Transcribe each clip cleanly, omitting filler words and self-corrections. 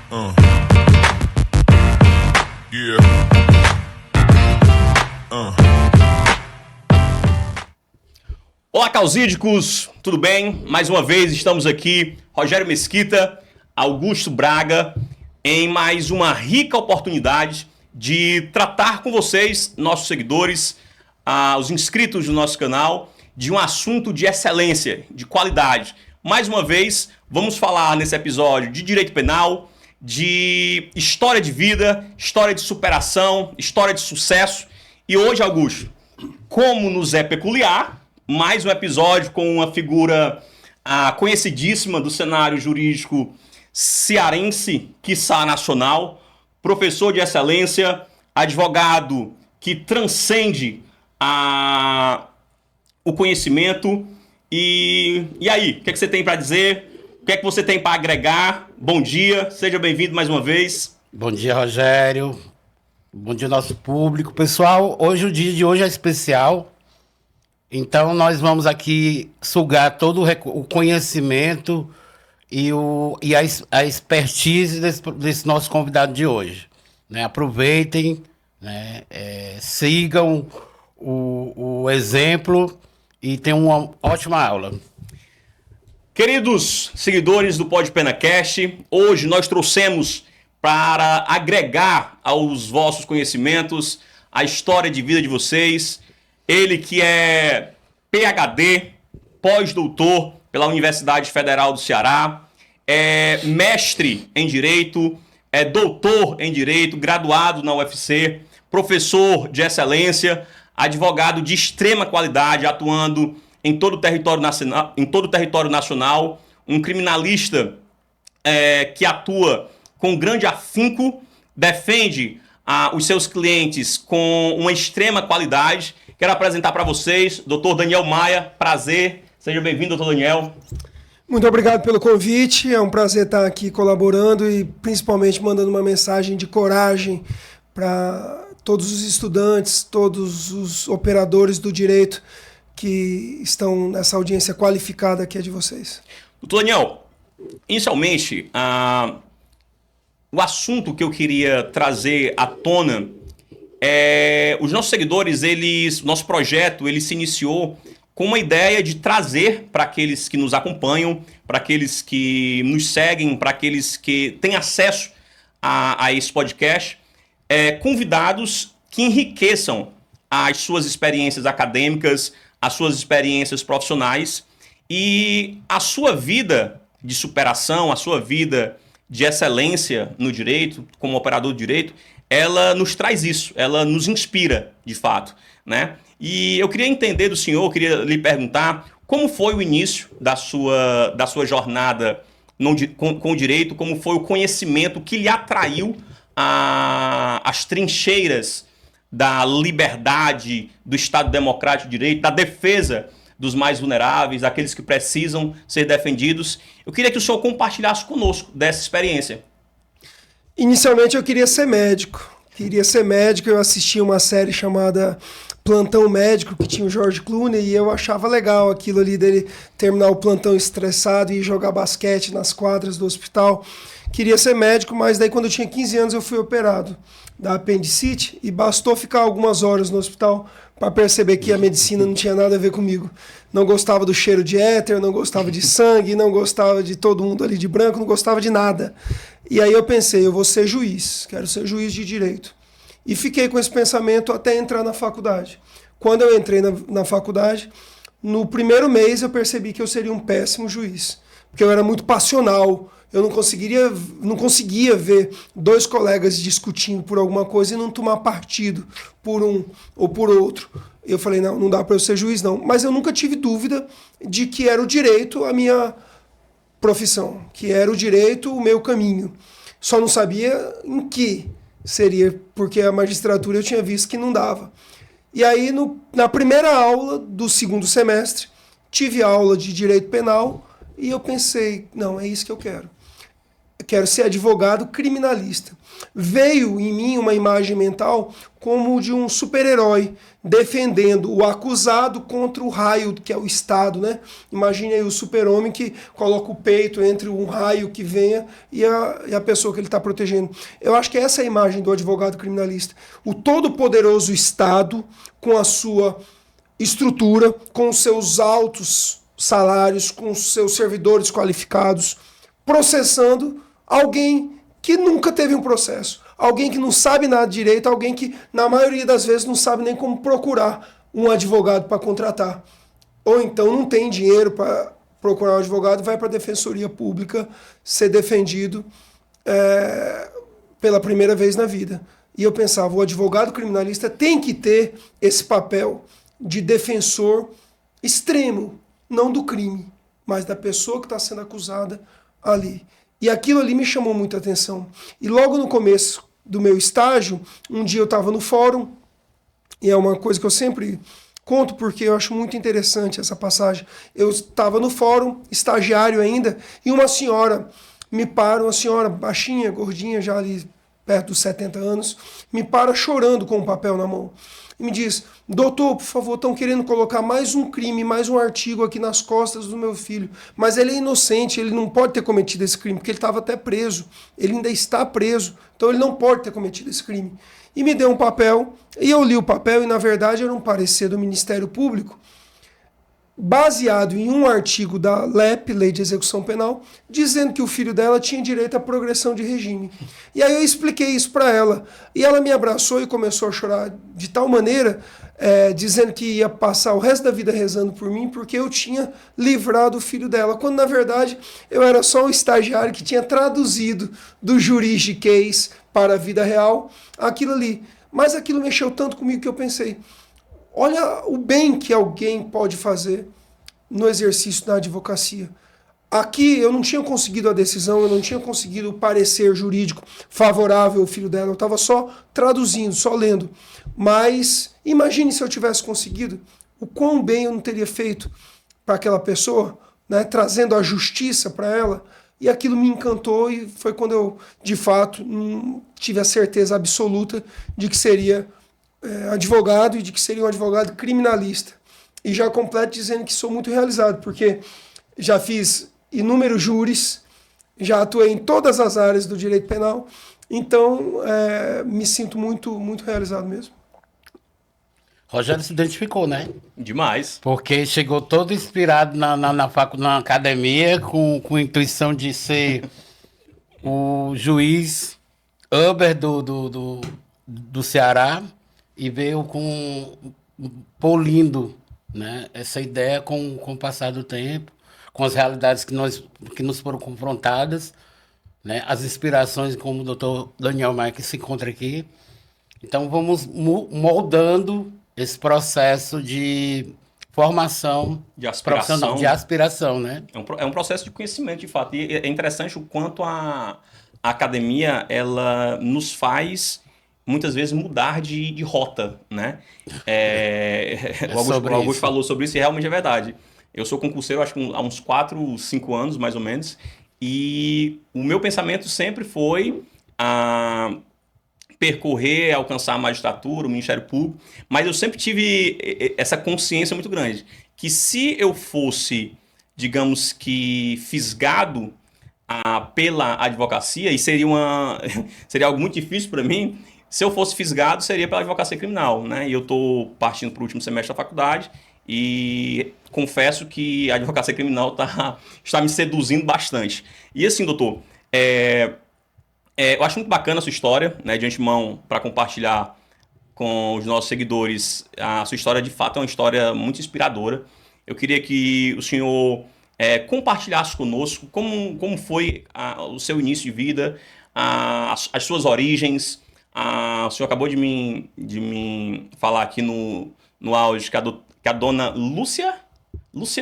Yeah. Olá, causídicos, tudo bem? Mais uma vez estamos aqui, Rogério Mesquita, Augusto Braga, em mais uma rica oportunidade de tratar com vocês, nossos seguidores, os inscritos do nosso canal, de um assunto de excelência, de qualidade. Mais uma vez, vamos falar nesse episódio de direito penal, de história de vida, história de superação, história de sucesso. E hoje, Augusto, como nos é peculiar, mais um episódio com uma figura conhecidíssima do cenário jurídico cearense, quiçá nacional, professor de excelência, advogado que transcende o conhecimento. E aí, o que é que você tem para dizer? O que é que você tem para agregar? Bom dia, seja bem-vindo mais uma vez. Bom dia, Rogério. Bom dia, nosso público. Pessoal, o dia de hoje é especial. Então, nós vamos aqui sugar todo o conhecimento e a expertise desse nosso convidado de hoje. Né? Aproveitem, né? Sigam o exemplo e tenham uma ótima aula. Queridos seguidores do PodPenaCast, hoje nós trouxemos para agregar aos vossos conhecimentos a história de vida de vocês. Ele que é PhD, pós-doutor pela Universidade Federal do Ceará, é mestre em Direito, é doutor em Direito, graduado na UFC, professor de excelência, advogado de extrema qualidade, atuando em todo o território nacional, um criminalista que atua com grande afinco, defende os seus clientes com uma extrema qualidade. Quero apresentar para vocês Dr. Daniel Maia. Prazer, seja bem-vindo, Dr. Daniel. Muito obrigado pelo convite, é um prazer estar aqui colaborando e principalmente mandando uma mensagem de coragem para todos os estudantes, todos os operadores do direito que estão nessa audiência qualificada aqui de vocês. Dr. Daniel, inicialmente, o assunto que eu queria trazer à tona os nossos seguidores, nosso projeto, ele se iniciou com uma ideia de trazer para aqueles que nos acompanham, para aqueles que nos seguem, para aqueles que têm acesso a esse podcast, convidados que enriqueçam as suas experiências acadêmicas, as suas experiências profissionais e a sua vida de superação, a sua vida de excelência no direito, como operador de direito, ela nos traz isso, ela nos inspira, de fato, né? E eu queria entender do senhor, eu queria lhe perguntar como foi o início da sua jornada com o direito, como foi o conhecimento que lhe atraiu às trincheiras da liberdade, do Estado Democrático de Direito, da defesa dos mais vulneráveis, daqueles que precisam ser defendidos. Eu queria que o senhor compartilhasse conosco dessa experiência. Inicialmente eu queria ser médico. Eu assistia uma série chamada Plantão Médico, que tinha o George Clooney, e eu achava legal aquilo ali dele terminar o plantão estressado e ir jogar basquete nas quadras do hospital. Queria ser médico, mas daí quando eu tinha 15 anos eu fui operado da apendicite e bastou ficar algumas horas no hospital para perceber que a medicina não tinha nada a ver comigo. Não gostava do cheiro de éter, não gostava de sangue, não gostava de todo mundo ali de branco, não gostava de nada. E aí eu pensei, eu vou ser juiz, quero ser juiz de direito. E fiquei com esse pensamento até entrar na faculdade. Quando eu entrei na faculdade, no primeiro mês eu percebi que eu seria um péssimo juiz, porque eu era muito passional. Eu não conseguia ver dois colegas discutindo por alguma coisa e não tomar partido por um ou por outro. Eu falei, não dá para eu ser juiz, não. Mas eu nunca tive dúvida de que era o direito a minha profissão, que era o direito o meu caminho. Só não sabia em que seria, porque a magistratura eu tinha visto que não dava. E aí, na primeira aula do segundo semestre, tive aula de direito penal e eu pensei, não, é isso que eu quero. quero ser advogado criminalista. Veio em mim uma imagem mental como de um super-herói defendendo o acusado contra o raio, que é o Estado, né? Imagine aí o super-homem que coloca o peito entre um raio que venha e a pessoa que ele está protegendo. Eu acho que essa é a imagem do advogado criminalista. O todo-poderoso Estado, com a sua estrutura, com os seus altos salários, com os seus servidores qualificados, processando alguém que nunca teve um processo, alguém que não sabe nada de direito, alguém que, na maioria das vezes, não sabe nem como procurar um advogado para contratar. Ou então não tem dinheiro para procurar um advogado, vai para a Defensoria Pública ser defendido pela primeira vez na vida. E eu pensava, o advogado criminalista tem que ter esse papel de defensor extremo, não do crime, mas da pessoa que está sendo acusada ali. E aquilo ali me chamou muita atenção. E logo no começo do meu estágio, um dia eu estava no fórum, e é uma coisa que eu sempre conto porque eu acho muito interessante essa passagem. Eu estava no fórum, estagiário ainda, e uma senhora me para, uma senhora baixinha, gordinha, já ali perto dos 70 anos, me para chorando com um papel na mão. E me diz, doutor, por favor, estão querendo colocar mais um crime, mais um artigo aqui nas costas do meu filho. Mas ele é inocente, ele não pode ter cometido esse crime, porque ele estava até preso. Ele ainda está preso, então ele não pode ter cometido esse crime. E me deu um papel, e eu li o papel, e na verdade era um parecer do Ministério Público, baseado em um artigo da LEP, Lei de Execução Penal, dizendo que o filho dela tinha direito à progressão de regime. E aí eu expliquei isso para ela. E ela me abraçou e começou a chorar de tal maneira, dizendo que ia passar o resto da vida rezando por mim, porque eu tinha livrado o filho dela. Quando, na verdade, eu era só um estagiário que tinha traduzido do juridiquês para a vida real aquilo ali. Mas aquilo mexeu tanto comigo que eu pensei, olha o bem que alguém pode fazer no exercício da advocacia. Aqui eu não tinha conseguido a decisão, eu não tinha conseguido o parecer jurídico favorável ao filho dela, eu estava só traduzindo, só lendo. Mas imagine se eu tivesse conseguido, o quão bem eu não teria feito para aquela pessoa, né, trazendo a justiça para ela. E aquilo me encantou e foi quando eu, de fato, tive a certeza absoluta de que seria advogado e de que seria um advogado criminalista. E já completo dizendo que sou muito realizado, porque já fiz inúmeros júris, já atuei em todas as áreas do direito penal, então me sinto muito, muito realizado mesmo. Rogério se identificou, né? Demais. Porque chegou todo inspirado na academia, com a intuição de ser o juiz Uber do Ceará, e veio polindo, né, essa ideia com o passar do tempo, com as realidades que nos foram confrontadas, né, as inspirações como o doutor Daniel Maia, que se encontra aqui. Então vamos moldando esse processo de formação de aspiração, de aspiração, né? É um processo de conhecimento, de fato. E é interessante o quanto a academia ela nos faz muitas vezes mudar de rota, né? O Augusto falou sobre isso e realmente é verdade. Eu sou concurseiro acho que há uns 4, 5 anos, mais ou menos, e o meu pensamento sempre foi percorrer, alcançar a magistratura, o Ministério Público, mas eu sempre tive essa consciência muito grande, que se eu fosse, digamos que, fisgado pela advocacia, e seria algo muito difícil para mim, se eu fosse fisgado, seria pela advocacia criminal, né? E eu estou partindo para o último semestre da faculdade e confesso que a advocacia criminal está me seduzindo bastante. E assim, doutor, eu acho muito bacana a sua história, né? De antemão, para compartilhar com os nossos seguidores. A sua história, de fato, é uma história muito inspiradora. Eu queria que o senhor compartilhasse conosco como foi o seu início de vida, as suas origens. O senhor acabou de me falar aqui no áudio que a dona Lúcia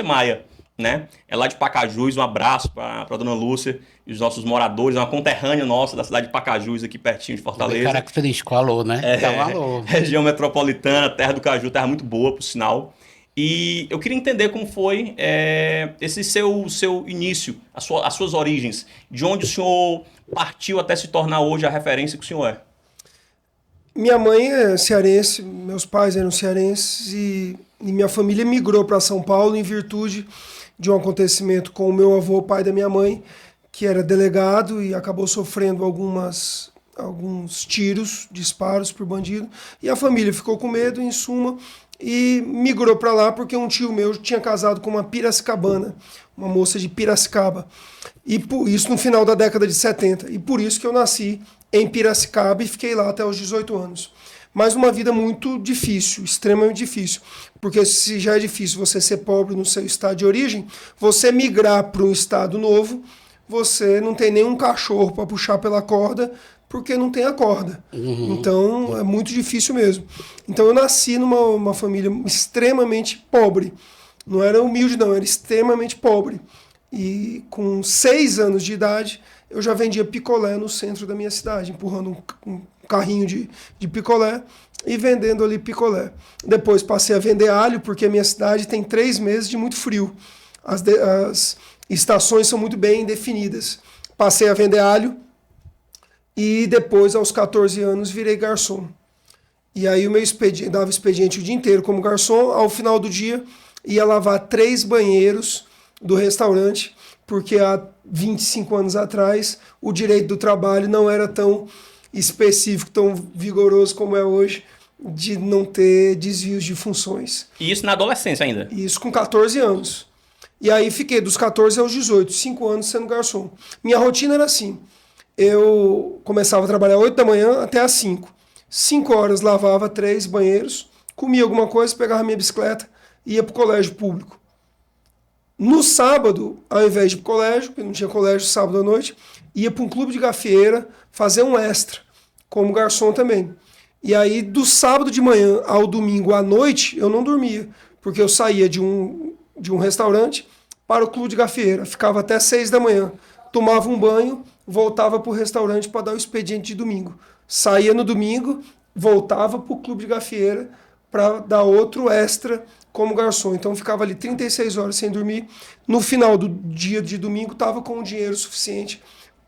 Maia, né? É lá de Pacajus. Um abraço para a dona Lúcia e os nossos moradores, é uma conterrânea nossa da cidade de Pacajus, aqui pertinho de Fortaleza. Característico, alô, né? Alô. Região metropolitana, terra do caju, terra muito boa, por sinal. E eu queria entender como foi esse seu início, as suas origens, de onde o senhor partiu até se tornar hoje a referência que o senhor é. Minha mãe é cearense, meus pais eram cearenses e minha família migrou para São Paulo em virtude de um acontecimento com o meu avô, pai da minha mãe, que era delegado e acabou sofrendo alguns tiros, disparos por bandido. E a família ficou com medo, em suma, e migrou para lá porque um tio meu tinha casado com uma piracicabana, uma moça de Piracicaba. E isso no final da década de 70. E por isso que eu nasci em Piracicaba e fiquei lá até os 18 anos. Mas uma vida muito difícil, extremamente difícil. Porque se já é difícil você ser pobre no seu estado de origem, você migrar para um estado novo, você não tem nenhum cachorro para puxar pela corda, porque não tem a corda. Então é muito difícil mesmo. Então eu nasci numa família extremamente pobre. Não era humilde, não, era extremamente pobre. E com 6 anos de idade, eu já vendia picolé no centro da minha cidade, empurrando um carrinho de picolé e vendendo ali picolé. Depois passei a vender alho, porque a minha cidade tem 3 meses de muito frio. As estações são muito bem definidas. Passei a vender alho e depois, aos 14 anos, virei garçom. E aí o meu expediente, dava expediente o dia inteiro como garçom. Ao final do dia, ia lavar 3 banheiros do restaurante, porque há 25 anos atrás o direito do trabalho não era tão específico, tão vigoroso como é hoje, de não ter desvios de funções. E isso na adolescência ainda? Isso com 14 anos. E aí fiquei dos 14 aos 18, 5 anos sendo garçom. Minha rotina era assim, eu começava a trabalhar 8 da manhã até às 5. 5 horas lavava 3 banheiros, comia alguma coisa, pegava minha bicicleta e ia para o colégio público. No sábado, ao invés de ir para o colégio, porque não tinha colégio sábado à noite, ia para um clube de gafieira fazer um extra, como garçom também. E aí, do sábado de manhã ao domingo à noite, eu não dormia, porque eu saía de um restaurante para o clube de gafieira, ficava até 6 da manhã, tomava um banho, voltava para o restaurante para dar o expediente de domingo. Saía no domingo, voltava para o clube de gafieira para dar outro extra como garçom. Então ficava ali 36 horas sem dormir. No final do dia de domingo estava com o dinheiro suficiente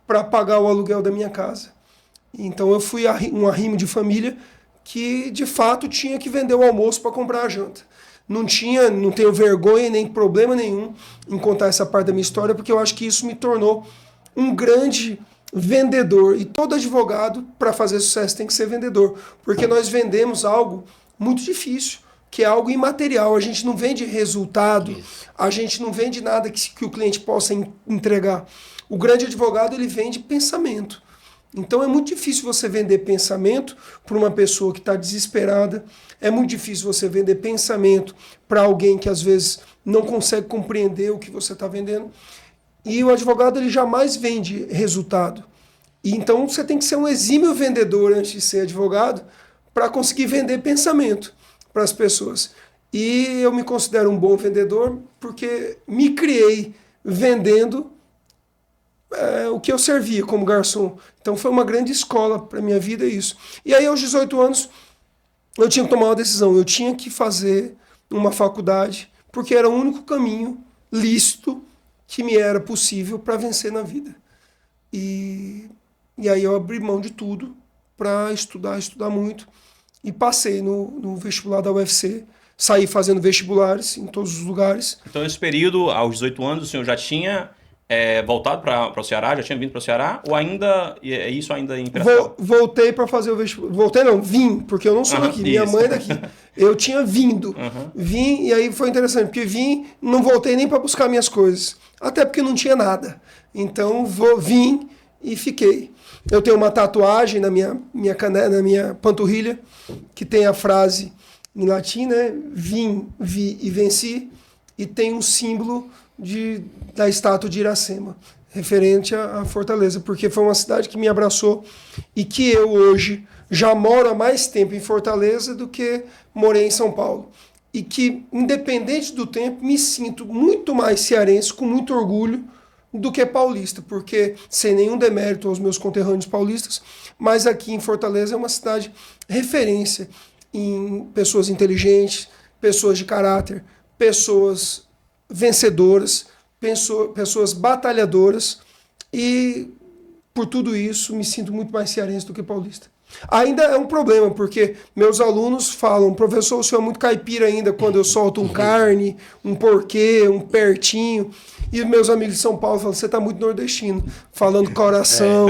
para pagar o aluguel da minha casa. Então eu fui um arrimo de família que de fato tinha que vender o almoço para comprar a janta. Não tenho vergonha nem problema nenhum em contar essa parte da minha história, porque eu acho que isso me tornou um grande vendedor. E todo advogado, para fazer sucesso, tem que ser vendedor, porque nós vendemos algo muito difícil, que é algo imaterial. A gente não vende resultado, a gente não vende nada que o cliente possa entregar. O grande advogado, ele vende pensamento. Então é muito difícil você vender pensamento para uma pessoa que está desesperada, é muito difícil você vender pensamento para alguém que às vezes não consegue compreender o que você está vendendo. E o advogado, ele jamais vende resultado. E então você tem que ser um exímio vendedor antes de ser advogado para conseguir vender pensamento para as pessoas. E eu me considero um bom vendedor porque me criei vendendo o que eu servia como garçom. Então foi uma grande escola para a minha vida isso. E aí aos 18 anos eu tinha que tomar uma decisão. Eu tinha que fazer uma faculdade porque era o único caminho lícito que me era possível para vencer na vida. E aí eu abri mão de tudo para estudar muito. E passei no vestibular da UFC, saí fazendo vestibulares em todos os lugares. Então, nesse período, aos 18 anos, o senhor já tinha voltado para o Ceará? Já tinha vindo para o Ceará? Ou ainda é isso ainda em Piracicaba? Voltei para fazer o vestibular. Voltei não, vim, porque eu não sou daqui, minha mãe é daqui. Eu tinha vindo. Vim, e aí foi interessante, porque vim, não voltei nem para buscar minhas coisas. Até porque não tinha nada. Então, vim e fiquei. Eu tenho uma tatuagem na minha canela, na minha panturrilha, que tem a frase em latim, né? Vim, vi e venci. E tem um símbolo da estátua de Iracema, referente à Fortaleza, porque foi uma cidade que me abraçou e que eu hoje já moro há mais tempo em Fortaleza do que morei em São Paulo. E que, independente do tempo, me sinto muito mais cearense, com muito orgulho, do que paulista, porque sem nenhum demérito aos meus conterrâneos paulistas, mas aqui em Fortaleza é uma cidade referência em pessoas inteligentes, pessoas de caráter, pessoas vencedoras, pessoas batalhadoras, e por tudo isso me sinto muito mais cearense do que paulista. Ainda é um problema, porque meus alunos falam: professor, o senhor é muito caipira ainda quando eu solto um carne, um porquê, um pertinho. E meus amigos de São Paulo falam: você está muito nordestino, falando coração,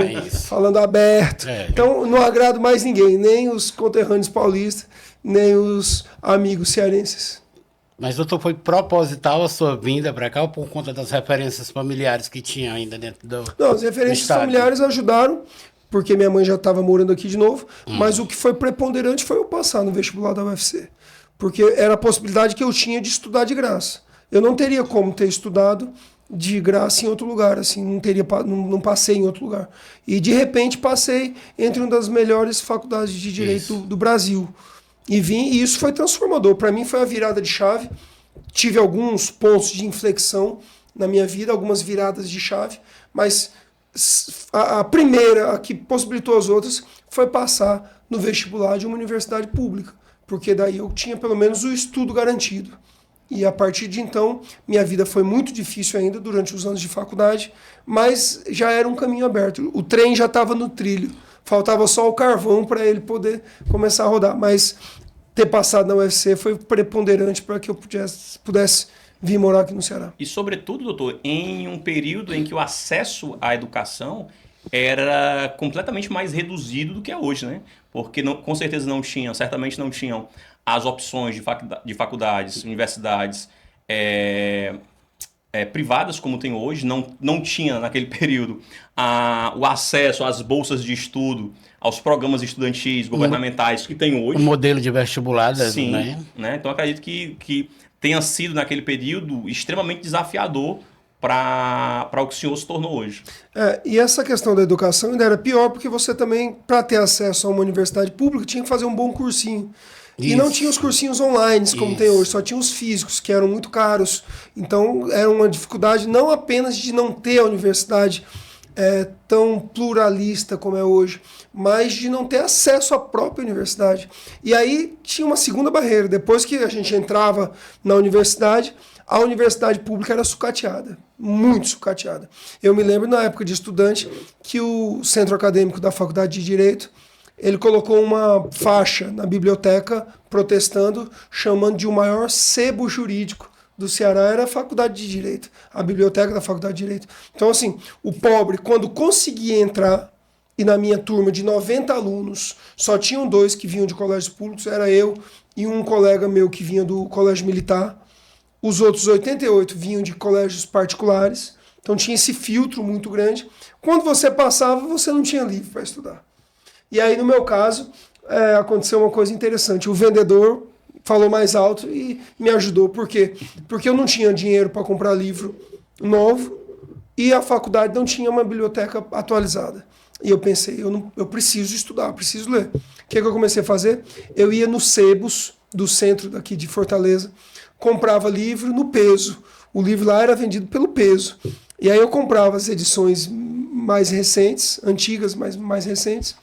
falando aberto. Então não agrado mais ninguém, nem os conterrâneos paulistas, nem os amigos cearenses. Mas, doutor, foi proposital a sua vinda para cá ou por conta das referências familiares que tinha ainda dentro do Não, as referências familiares ajudaram, porque minha mãe já estava morando aqui de novo, mas o que foi preponderante foi eu passar no vestibular da UFC, porque era a possibilidade que eu tinha de estudar de graça. Eu não teria como ter estudado de graça em outro lugar, assim, não passei em outro lugar. E, de repente, passei entre uma das melhores faculdades de Direito do Brasil. E vim, e isso foi transformador. Para mim foi a virada de chave. Tive alguns pontos de inflexão na minha vida, algumas viradas de chave, mas a primeira, a que possibilitou as outras, foi passar no vestibular de uma universidade pública, porque daí eu tinha pelo menos o estudo garantido. E a partir de então, minha vida foi muito difícil ainda durante os anos de faculdade, mas já era um caminho aberto. O trem já estava no trilho. Faltava só o carvão para ele poder começar a rodar. Mas ter passado na UFC foi preponderante para que eu pudesse vir morar aqui no Ceará. E, sobretudo, doutor, em um período em que o acesso à educação era completamente mais reduzido do que é hoje, né? Porque com certeza certamente não tinham as opções de faculdades, universidades privadas como tem hoje, não tinha naquele período o acesso às bolsas de estudo, aos programas estudantis governamentais que tem hoje. O modelo de vestibular, sim, né? Então acredito que tenha sido naquele período extremamente desafiador para o que o senhor se tornou hoje. E essa questão da educação ainda era pior, porque você também, para ter acesso a uma universidade pública, tinha que fazer um bom cursinho. Isso. E não tinha os cursinhos online, como tem hoje, só tinha os físicos, que eram muito caros. Então, era uma dificuldade não apenas de não ter a universidade tão pluralista como é hoje, mas de não ter acesso à própria universidade. E aí tinha uma segunda barreira. Depois que a gente entrava na universidade, a universidade pública era sucateada, muito sucateada. Eu me lembro, na época de estudante, que o centro acadêmico da Faculdade de Direito, ele colocou uma faixa na biblioteca protestando, chamando de o maior sebo jurídico do Ceará era a Faculdade de Direito, a biblioteca da Faculdade de Direito. Então, assim, o pobre, quando conseguia entrar, e na minha turma de 90 alunos, só tinham 2 que vinham de colégios públicos, era eu e um colega meu que vinha do colégio militar. Os outros 88 vinham de colégios particulares, então tinha esse filtro muito grande. Quando você passava, você não tinha livro para estudar. E aí, no meu caso, aconteceu uma coisa interessante. O vendedor falou mais alto e me ajudou. Por quê? Porque eu não tinha dinheiro para comprar livro novo e a faculdade não tinha uma biblioteca atualizada. E eu pensei, eu preciso estudar, preciso ler. O que eu comecei a fazer? Eu ia nos sebos do centro daqui de Fortaleza, comprava livro no peso. O livro lá era vendido pelo peso. E aí eu comprava as edições mais recentes, antigas, mas mais recentes,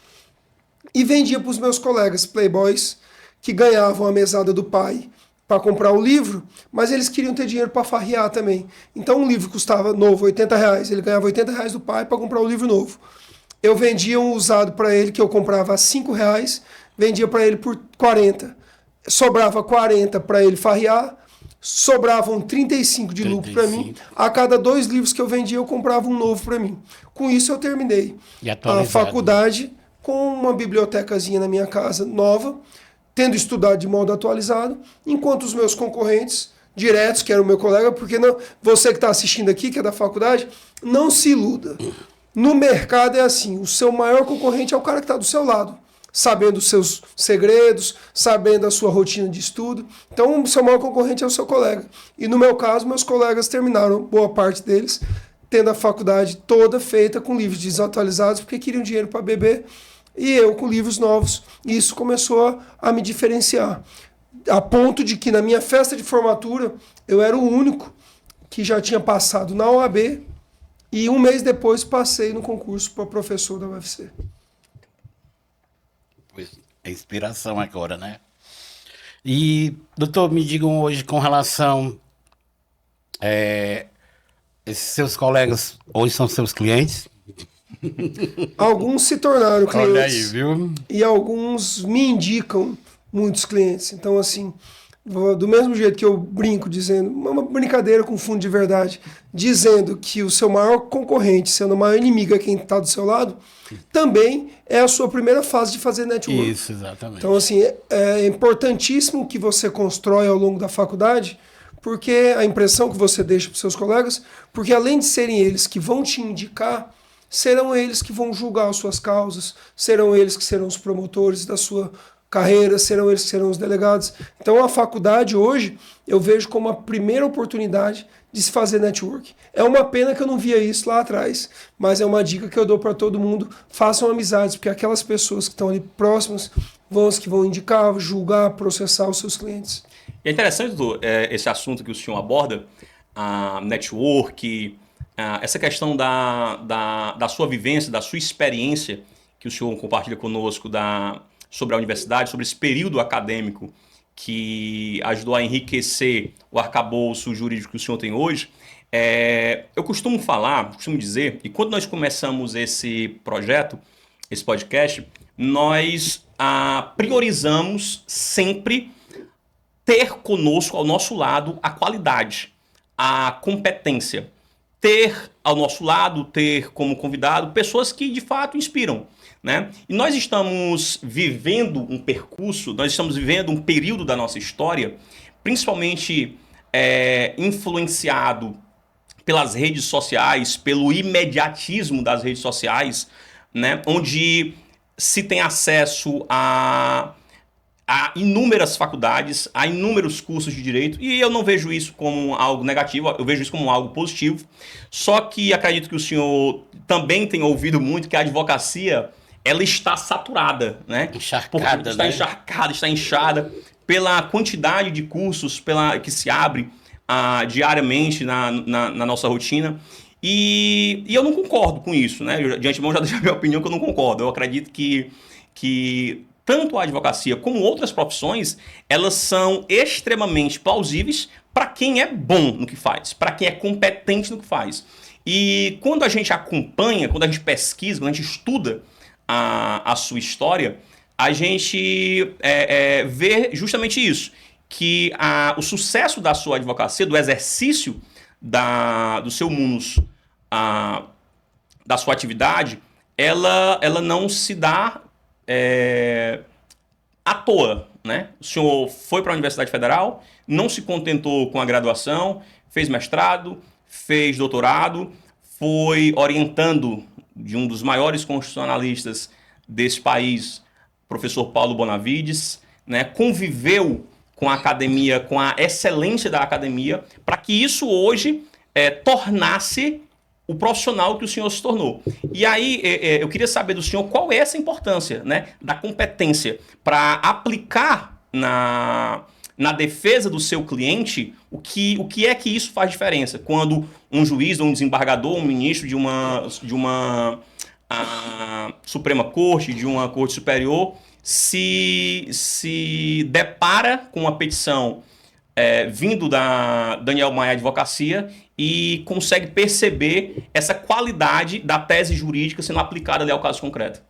e vendia para os meus colegas playboys que ganhavam a mesada do pai para comprar o livro, mas eles queriam ter dinheiro para farrear também. Então um livro custava novo R$80, ele ganhava R$80 do pai para comprar o livro novo. Eu vendia um usado para ele que eu comprava a R$5, vendia para ele por 40. Sobrava 40 para ele farrear, sobravam 35 de lucro para mim. A cada 2 livros que eu vendia, eu comprava um novo para mim. Com isso eu terminei a faculdade com uma bibliotecazinha na minha casa nova, tendo estudado de modo atualizado, enquanto os meus concorrentes diretos, que era o meu colega, porque não, você que está assistindo aqui, que é da faculdade, não se iluda. No mercado é assim, o seu maior concorrente é o cara que está do seu lado, sabendo os seus segredos, sabendo a sua rotina de estudo. Então, o seu maior concorrente é o seu colega. E no meu caso, meus colegas terminaram, boa parte deles, tendo a faculdade toda feita com livros desatualizados, porque queriam dinheiro para beber, e eu com livros novos. E isso começou a me diferenciar. A ponto de que na minha festa de formatura, eu era o único que já tinha passado na OAB, e um mês depois passei no concurso para professor da UFC. É inspiração agora, né? E, doutor, me digam hoje com relação esses seus colegas hoje são seus clientes? Alguns se tornaram clientes. Olha aí, viu? E alguns me indicam muitos clientes. Então, assim, do mesmo jeito que eu brinco dizendo, uma brincadeira com fundo de verdade, dizendo que o seu maior concorrente, sendo o maior inimigo é quem está do seu lado, também é a sua primeira fase de fazer network. Isso, exatamente. Então, assim, é importantíssimo que você constrói ao longo da faculdade, porque a impressão que você deixa para os seus colegas, porque além de serem eles que vão te indicar, serão eles que vão julgar as suas causas, serão eles que serão os promotores da sua carreira, serão eles que serão os delegados. Então a faculdade hoje eu vejo como a primeira oportunidade de se fazer network. É uma pena que eu não via isso lá atrás, mas é uma dica que eu dou para todo mundo: façam amizades, porque aquelas pessoas que estão ali próximas vão as que vão indicar, julgar, processar os seus clientes. É interessante esse assunto que o senhor aborda, a network, essa questão da sua vivência, da sua experiência que o senhor compartilha conosco sobre a universidade, sobre esse período acadêmico que ajudou a enriquecer o arcabouço jurídico que o senhor tem hoje. Eu costumo dizer, e quando nós começamos esse projeto, esse podcast, nós priorizamos sempre ter conosco, ao nosso lado, a qualidade, a competência. Ter ao nosso lado, ter como convidado pessoas que de fato inspiram, né? E nós estamos vivendo um percurso, nós estamos vivendo um período da nossa história, principalmente influenciado pelas redes sociais, pelo imediatismo das redes sociais, né? Onde se tem acesso a inúmeras faculdades, a inúmeros cursos de direito, e eu não vejo isso como algo negativo, eu vejo isso como algo positivo. Só que acredito que o senhor também tem ouvido muito que a advocacia, ela está saturada, né? Encharcada, está encharcada, está inchada pela quantidade de cursos que se abre diariamente na nossa rotina. E eu não concordo com isso, né? De antemão já deixo a minha opinião que eu não concordo. Eu acredito que tanto a advocacia como outras profissões, elas são extremamente plausíveis para quem é bom no que faz, para quem é competente no que faz. E quando a gente acompanha, quando a gente pesquisa, quando a gente estuda a sua história, a gente vê justamente isso, que o sucesso da sua advocacia, do exercício do seu munus, da sua atividade, ela não se dá à toa, né? O senhor foi para a Universidade Federal, não se contentou com a graduação, fez mestrado, fez doutorado, foi orientando de um dos maiores constitucionalistas desse país, professor Paulo Bonavides, né? Conviveu com a academia, com a excelência da academia, para que isso hoje tornasse o profissional que o senhor se tornou. E aí, eu queria saber do senhor qual é essa importância, né, da competência para aplicar na defesa do seu cliente o que é que isso faz diferença quando um juiz, um desembargador, um ministro de uma Suprema Corte, de uma Corte Superior, se depara com uma petição vindo da Daniel Maia Advocacia e consegue perceber essa qualidade da tese jurídica sendo aplicada ali ao caso concreto.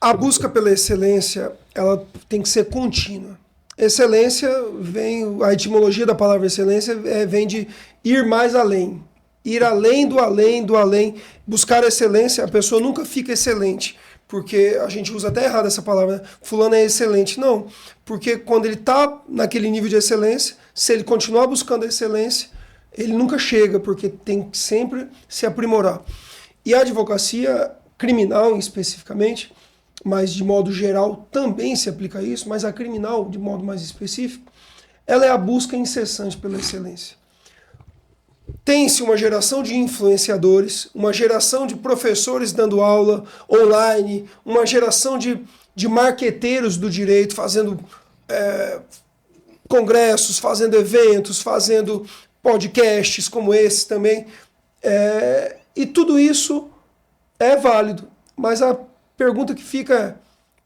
A busca pela excelência, ela tem que ser contínua. Excelência a etimologia da palavra excelência vem de ir mais além. Ir além do além do além. Buscar excelência, a pessoa nunca fica excelente. Porque a gente usa até errado essa palavra, né? Fulano é excelente. Não, porque quando ele está naquele nível de excelência, se ele continuar buscando a excelência, ele nunca chega, porque tem que sempre se aprimorar. E a advocacia criminal, especificamente, mas de modo geral também se aplica isso, mas a criminal, de modo mais específico, ela é a busca incessante pela excelência. Tem-se uma geração de influenciadores, uma geração de professores dando aula online, uma geração de marqueteiros do direito fazendo congressos, fazendo eventos, fazendo podcasts como esse também. E tudo isso é válido, mas a pergunta que fica é: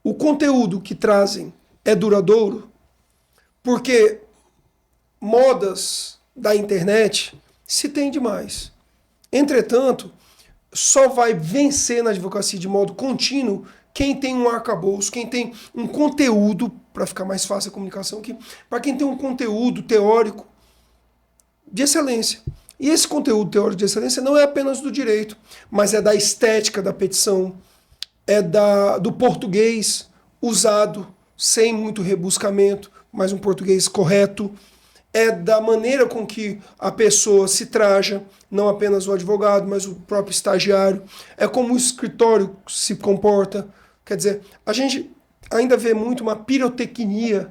o conteúdo que trazem é duradouro? Porque modas da internet se tem demais. Entretanto, só vai vencer na advocacia de modo contínuo quem tem um arcabouço, quem tem um conteúdo, para ficar mais fácil a comunicação aqui, para quem tem um conteúdo teórico de excelência. E esse conteúdo teórico de excelência não é apenas do direito, mas é da estética da petição, é do português usado sem muito rebuscamento, mas um português correto, é da maneira com que a pessoa se traja, não apenas o advogado, mas o próprio estagiário, é como o escritório se comporta. Quer dizer, a gente ainda vê muito uma pirotecnia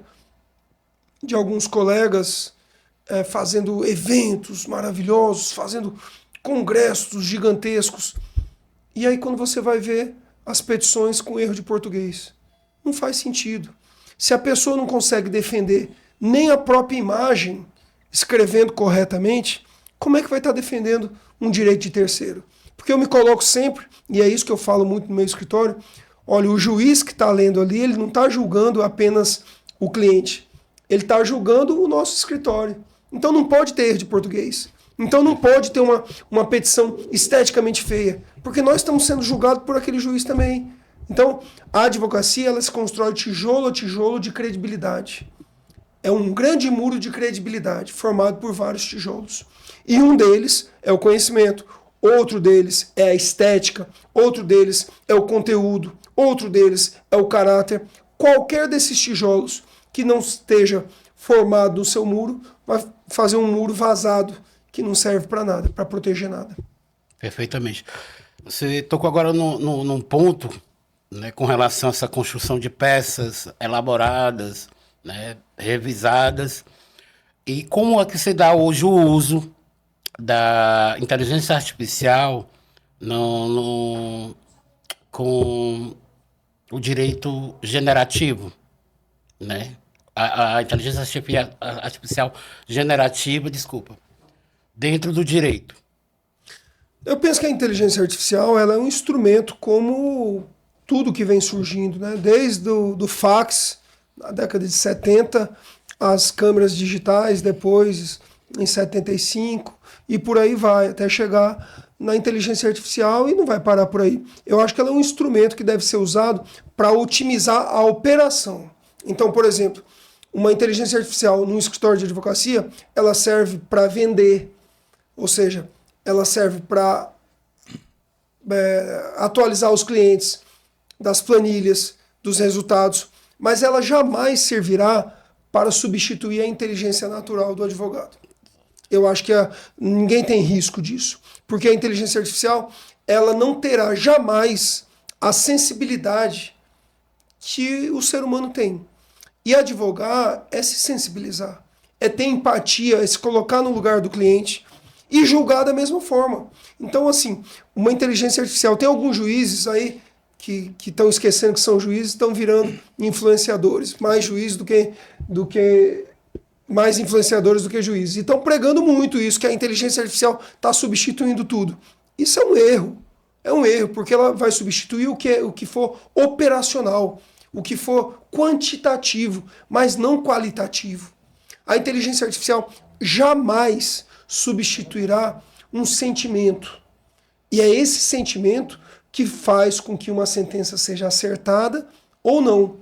de alguns colegas fazendo eventos maravilhosos, fazendo congressos gigantescos. E aí quando você vai ver as petições com erro de português, não faz sentido. Se a pessoa não consegue defender nem a própria imagem escrevendo corretamente, como é que vai estar defendendo um direito de terceiro? Porque eu me coloco sempre, e é isso que eu falo muito no meu escritório, olha, o juiz que está lendo ali, ele não está julgando apenas o cliente, ele está julgando o nosso escritório. Então não pode ter erro de português. Então não pode ter uma petição esteticamente feia, porque nós estamos sendo julgados por aquele juiz também. Então a advocacia, ela se constrói tijolo a tijolo de credibilidade. É um grande muro de credibilidade formado por vários tijolos. E um deles é o conhecimento, outro deles é a estética, outro deles é o conteúdo, outro deles é o caráter. Qualquer desses tijolos que não esteja formado no seu muro vai fazer um muro vazado que não serve para nada, para proteger nada. Perfeitamente. Você tocou agora num ponto, né, com relação a essa construção de peças elaboradas, né, revisadas, e como é que se dá hoje o uso da inteligência artificial com o direito generativo, né? A inteligência artificial generativa, dentro do direito. Eu penso que a inteligência artificial ela é um instrumento como tudo que vem surgindo, né? Desde do fax, na década de 70, as câmeras digitais, depois em 75, e por aí vai, até chegar na inteligência artificial e não vai parar por aí. Eu acho que ela é um instrumento que deve ser usado para otimizar a operação. Então, por exemplo, uma inteligência artificial num escritório de advocacia, ela serve para vender, ou seja, ela serve para atualizar os clientes das planilhas, dos resultados, mas ela jamais servirá para substituir a inteligência natural do advogado. Eu acho que ninguém tem risco disso, porque a inteligência artificial ela não terá jamais a sensibilidade que o ser humano tem. E advogar é se sensibilizar, é ter empatia, é se colocar no lugar do cliente e julgar da mesma forma. Então, assim, uma inteligência artificial, tem alguns juízes aí que estão esquecendo que são juízes, estão virando influenciadores, mais juízes mais influenciadores do que juízes. E estão pregando muito isso, que a inteligência artificial está substituindo tudo. Isso é um erro. É um erro, porque ela vai substituir o que for operacional, o que for quantitativo, mas não qualitativo. A inteligência artificial jamais substituirá um sentimento. E é esse sentimento que faz com que uma sentença seja acertada ou não.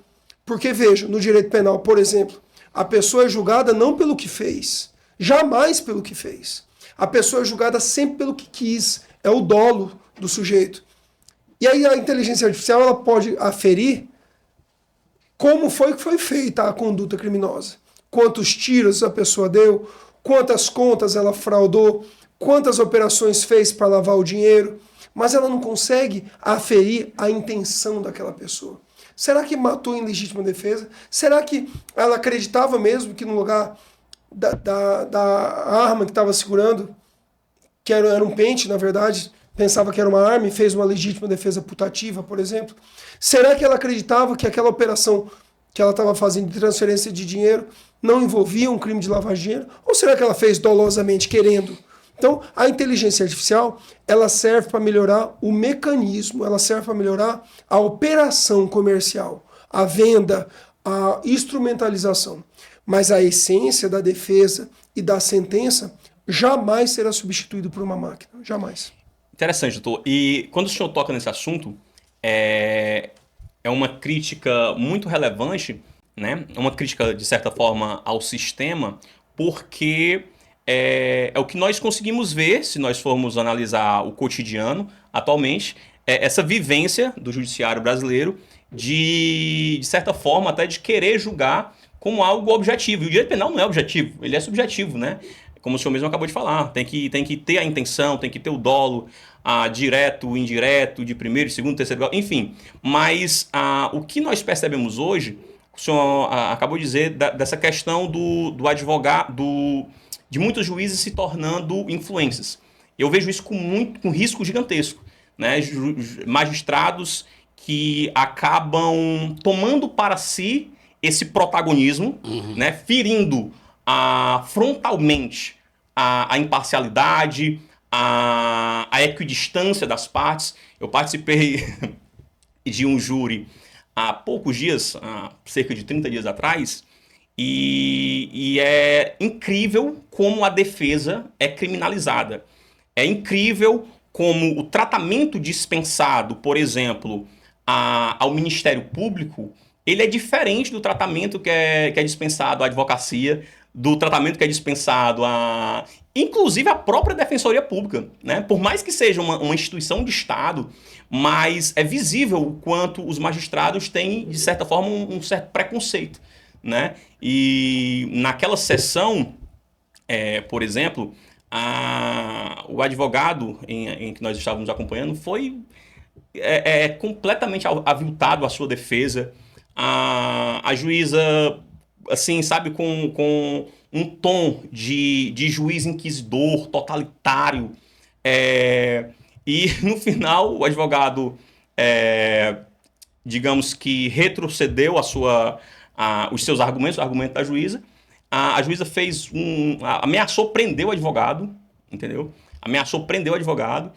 Porque, veja, no direito penal, por exemplo, a pessoa é julgada não pelo que fez, jamais pelo que fez. A pessoa é julgada sempre pelo que quis, é o dolo do sujeito. E aí a inteligência artificial ela pode aferir como foi que foi feita a conduta criminosa. Quantos tiros a pessoa deu, quantas contas ela fraudou, quantas operações fez para lavar o dinheiro, mas ela não consegue aferir a intenção daquela pessoa. Será que matou em legítima defesa? Será que ela acreditava mesmo que no lugar da arma que estava segurando, que era um pente, na verdade, pensava que era uma arma e fez uma legítima defesa putativa, por exemplo? Será que ela acreditava que aquela operação que ela estava fazendo de transferência de dinheiro não envolvia um crime de lavagem de dinheiro? Ou será que ela fez dolosamente, querendo? Então, a inteligência artificial, ela serve para melhorar o mecanismo, ela serve para melhorar a operação comercial, a venda, a instrumentalização. Mas a essência da defesa e da sentença jamais será substituído por uma máquina. Jamais. Interessante, doutor. E quando o senhor toca nesse assunto, é uma crítica muito relevante, né? É uma crítica, de certa forma, ao sistema, porque é o que nós conseguimos ver, se nós formos analisar o cotidiano atualmente, essa vivência do judiciário brasileiro de certa forma, até de querer julgar como algo objetivo. E o direito penal não é objetivo, ele é subjetivo, né? Como o senhor mesmo acabou de falar, tem que ter a intenção, tem que ter o dolo, direto, indireto, de primeiro, segundo, terceiro grau, enfim. Mas o que nós percebemos hoje, o senhor acabou de dizer dessa questão do advogado, de muitos juízes se tornando influências. Eu vejo isso com risco gigantesco, né? Magistrados que acabam tomando para si esse protagonismo, né? Ferindo frontalmente a imparcialidade, a equidistância das partes. Eu participei de um júri há poucos dias, cerca de 30 dias atrás, e é incrível como a defesa é criminalizada. É incrível como o tratamento dispensado, por exemplo, ao Ministério Público, ele é diferente do tratamento que é dispensado à advocacia, do tratamento que é dispensado inclusive a própria Defensoria Pública, né? Por mais que seja uma instituição de Estado, mas é visível o quanto os magistrados têm, de certa forma, um certo preconceito, né? E naquela sessão, por exemplo, o advogado em que nós estávamos acompanhando foi completamente aviltado a sua defesa. A juíza, assim, sabe, com um tom de juiz inquisidor, totalitário. E no final, o advogado, digamos que retrocedeu os seus argumentos, o argumento da juíza. A juíza ameaçou prender o advogado, entendeu? Ameaçou prender o advogado.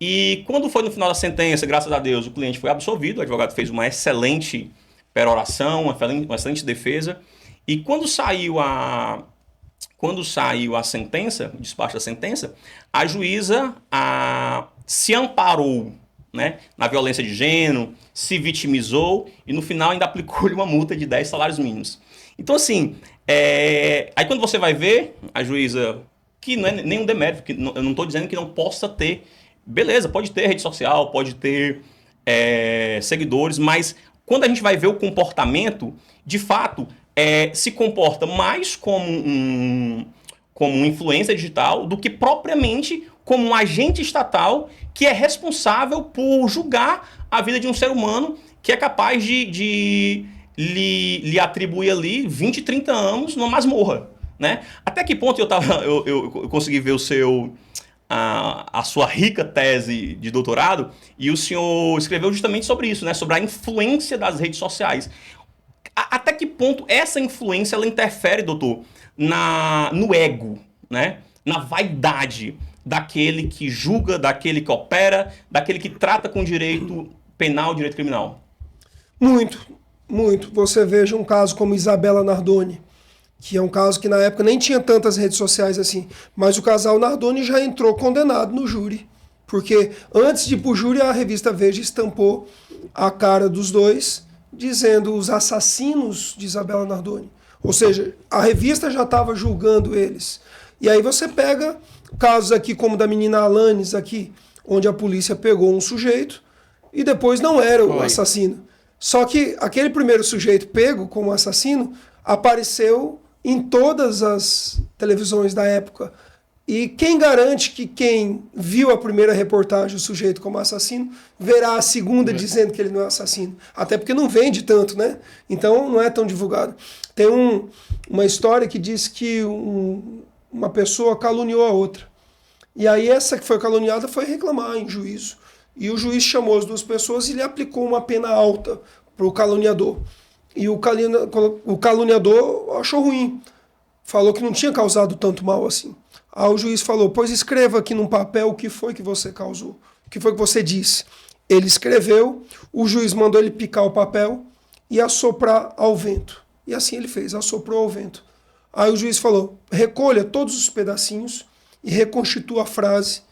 E quando foi no final da sentença, graças a Deus, o cliente foi absolvido, o advogado fez uma excelente peroração, uma excelente defesa. E quando saiu a sentença, o despacho da sentença, a juíza se amparou, né, na violência de gênero, se vitimizou e no final ainda aplicou-lhe uma multa de 10 salários mínimos. Então, assim, aí quando você vai ver a juíza, que não é nenhum demérito, porque eu não estou dizendo que não possa ter, beleza, pode ter rede social, pode ter seguidores, mas quando a gente vai ver o comportamento, de fato, se comporta mais como um influência digital do que propriamente como um agente estatal que é responsável por julgar a vida de um ser humano que é capaz de lhe atribuir ali 20, 30 anos numa masmorra, né? Até que ponto eu consegui ver a sua rica tese de doutorado, e o senhor escreveu justamente sobre isso, né? Sobre a influência das redes sociais. Até que ponto essa influência ela interfere, doutor, no ego, né? Na vaidade daquele que julga, daquele que opera, daquele que trata com direito penal, direito criminal? Muito, muito. Você veja um caso como Isabela Nardoni, que é um caso que na época nem tinha tantas redes sociais assim, mas o casal Nardoni já entrou condenado no júri, porque antes de ir pro júri a revista Veja estampou a cara dos dois, dizendo os assassinos de Isabela Nardoni. Ou seja, a revista já estava julgando eles. E aí você pega casos aqui como da menina Alanis aqui, onde a polícia pegou um sujeito e depois não era o assassino. Só que aquele primeiro sujeito pego como assassino apareceu em todas as televisões da época. E quem garante que quem viu a primeira reportagem, o sujeito como assassino, verá a segunda dizendo que ele não é assassino? Até porque não vende tanto, né? Então não é tão divulgado. Tem uma história que diz que uma pessoa caluniou a outra. E aí essa que foi caluniada foi reclamar em juízo. E o juiz chamou as duas pessoas e lhe aplicou uma pena alta para o caluniador. E o caluniador achou ruim. Falou que não tinha causado tanto mal assim. Aí o juiz falou, pois escreva aqui num papel o que foi que você causou. O que foi que você disse. Ele escreveu, o juiz mandou ele picar o papel e assoprar ao vento. E assim ele fez, assoprou ao vento. Aí o juiz falou, recolha todos os pedacinhos e reconstitua a frase.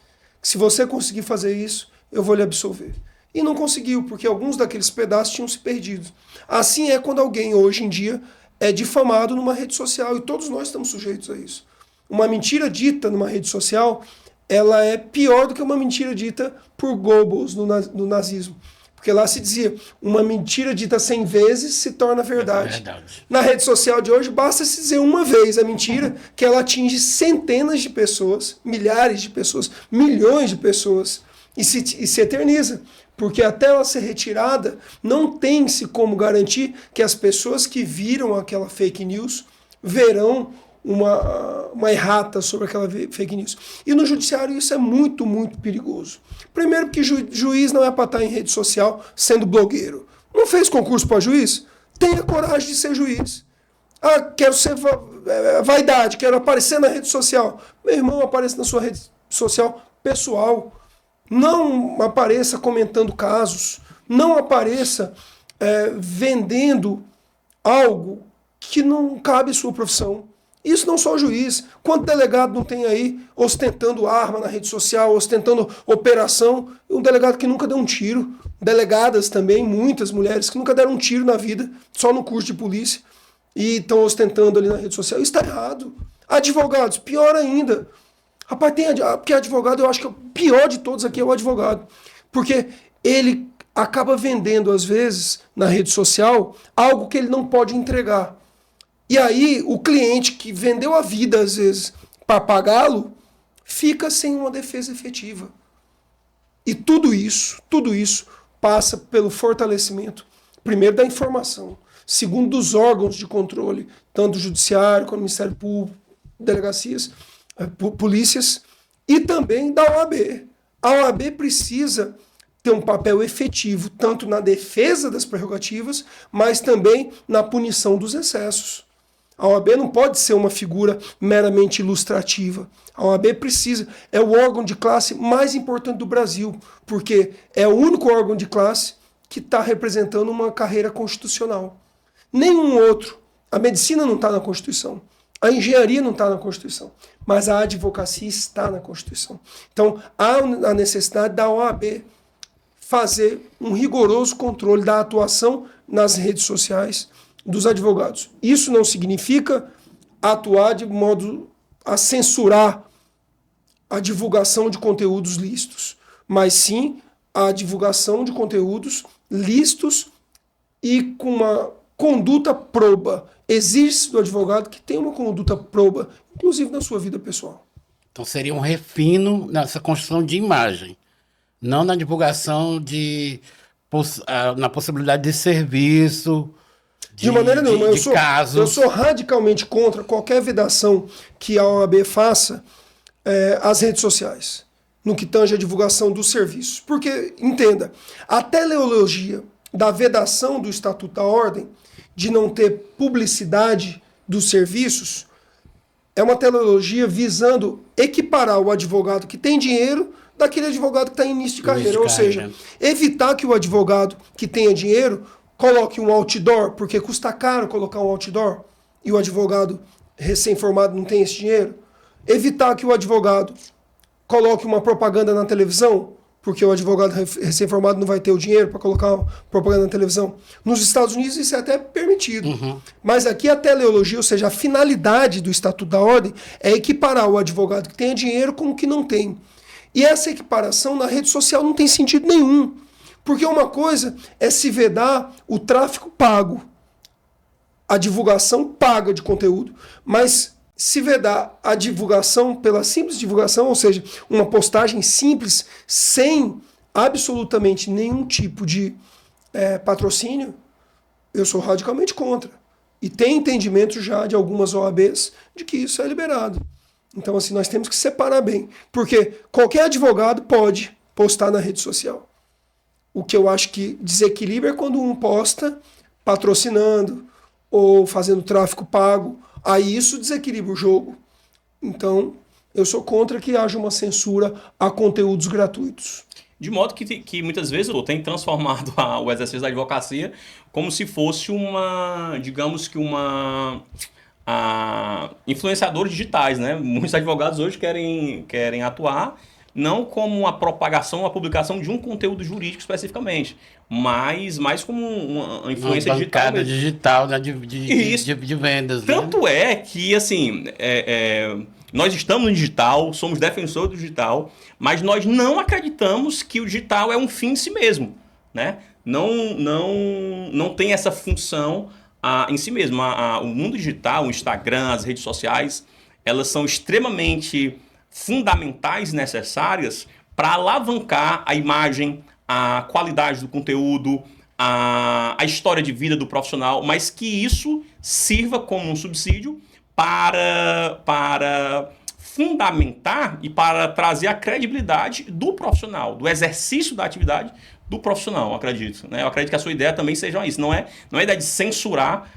Se você conseguir fazer isso, eu vou lhe absolver. E não conseguiu, porque alguns daqueles pedaços tinham se perdido. Assim é quando alguém, hoje em dia, é difamado numa rede social, e todos nós estamos sujeitos a isso. Uma mentira dita numa rede social, ela é pior do que uma mentira dita por Goebbels no nazismo. Porque lá se dizia, uma mentira dita 100 vezes se torna verdade. Verdade. Na rede social de hoje, basta se dizer uma vez a mentira, que ela atinge centenas de pessoas, milhares de pessoas, milhões de pessoas, e se eterniza. Porque até ela ser retirada, não tem-se como garantir que as pessoas que viram aquela fake news verão uma errata sobre aquela fake news. E no judiciário isso é muito, muito perigoso. Primeiro porque juiz não é para estar em rede social sendo blogueiro. Não fez concurso para juiz? Tenha coragem de ser juiz. Ah, quero ser vaidade, quero aparecer na rede social. Meu irmão, apareça na sua rede social pessoal. Não apareça comentando casos. Não apareça vendendo algo que não cabe à sua profissão. Isso não só o juiz. Quanto delegado não tem aí ostentando arma na rede social, ostentando operação? Um delegado que nunca deu um tiro. Delegadas também, muitas mulheres que nunca deram um tiro na vida, só no curso de polícia, e estão ostentando ali na rede social. Isso está errado. Advogados, pior ainda. Rapaz, porque advogado, eu acho que o pior de todos aqui é o advogado. Porque ele acaba vendendo, às vezes, na rede social, algo que ele não pode entregar. E aí, o cliente que vendeu a vida, às vezes, para pagá-lo, fica sem uma defesa efetiva. E tudo isso passa pelo fortalecimento, primeiro, da informação, segundo, dos órgãos de controle, tanto do judiciário, quanto do Ministério Público, delegacias, polícias, e também da OAB. A OAB precisa ter um papel efetivo, tanto na defesa das prerrogativas, mas também na punição dos excessos. A OAB não pode ser uma figura meramente ilustrativa. A OAB precisa, é o órgão de classe mais importante do Brasil, porque é o único órgão de classe que está representando uma carreira constitucional. Nenhum outro. A medicina não está na Constituição. A engenharia não está na Constituição. Mas a advocacia está na Constituição. Então, há a necessidade da OAB fazer um rigoroso controle da atuação nas redes sociais dos advogados. Isso não significa atuar de modo a censurar a divulgação de conteúdos lícitos, mas sim a divulgação de conteúdos lícitos e com uma conduta proba. Exige do advogado que tenha uma conduta proba, inclusive na sua vida pessoal. Então seria um refino nessa construção de imagem, não na divulgação na possibilidade de serviço. De maneira nenhuma, eu sou radicalmente contra qualquer vedação que a OAB faça às redes sociais, no que tange a divulgação dos serviços. Porque, entenda, a teleologia da vedação do Estatuto da Ordem, de não ter publicidade dos serviços, é uma teleologia visando equiparar o advogado que tem dinheiro daquele advogado que está em início de carreira. Ou seja, evitar que o advogado que tenha dinheiro coloque um outdoor, porque custa caro colocar um outdoor, e o advogado recém-formado não tem esse dinheiro. Evitar que o advogado coloque uma propaganda na televisão, porque o advogado recém-formado não vai ter o dinheiro para colocar uma propaganda na televisão. Nos Estados Unidos isso é até permitido. Mas aqui a teleologia, ou seja, a finalidade do Estatuto da Ordem, é equiparar o advogado que tenha dinheiro com o que não tem. E essa equiparação na rede social não tem sentido nenhum. Porque uma coisa é se vedar o tráfego pago, a divulgação paga de conteúdo, mas se vedar a divulgação pela simples divulgação, ou seja, uma postagem simples, sem absolutamente nenhum tipo de patrocínio, eu sou radicalmente contra. E tem entendimento já de algumas OABs de que isso é liberado. Então, assim, nós temos que separar bem. Porque qualquer advogado pode postar na rede social. O que eu acho que desequilibra é quando um posta patrocinando ou fazendo tráfico pago. Aí isso desequilibra o jogo. Então, eu sou contra que haja uma censura a conteúdos gratuitos. De modo que muitas vezes tem transformado o exercício da advocacia como se fosse digamos que uma influenciadores digitais, né? Muitos advogados hoje querem atuar não como uma propagação, uma publicação de um conteúdo jurídico especificamente, mas mais como uma influência Uma digital bancada mesmo. digital, né, Isso. de vendas. Né? Tanto é que, assim, nós estamos no digital, somos defensores do digital, mas nós não acreditamos que o digital é um fim em si mesmo, né? Não tem essa função em si mesmo. O mundo digital, o Instagram, as redes sociais, elas são extremamente fundamentais e necessárias para alavancar a imagem, a qualidade do conteúdo, a história de vida do profissional, mas que isso sirva como um subsídio para fundamentar e para trazer a credibilidade do profissional, do exercício da atividade do profissional, eu acredito. Né? Eu acredito que a sua ideia também seja isso. Não é a ideia de censurar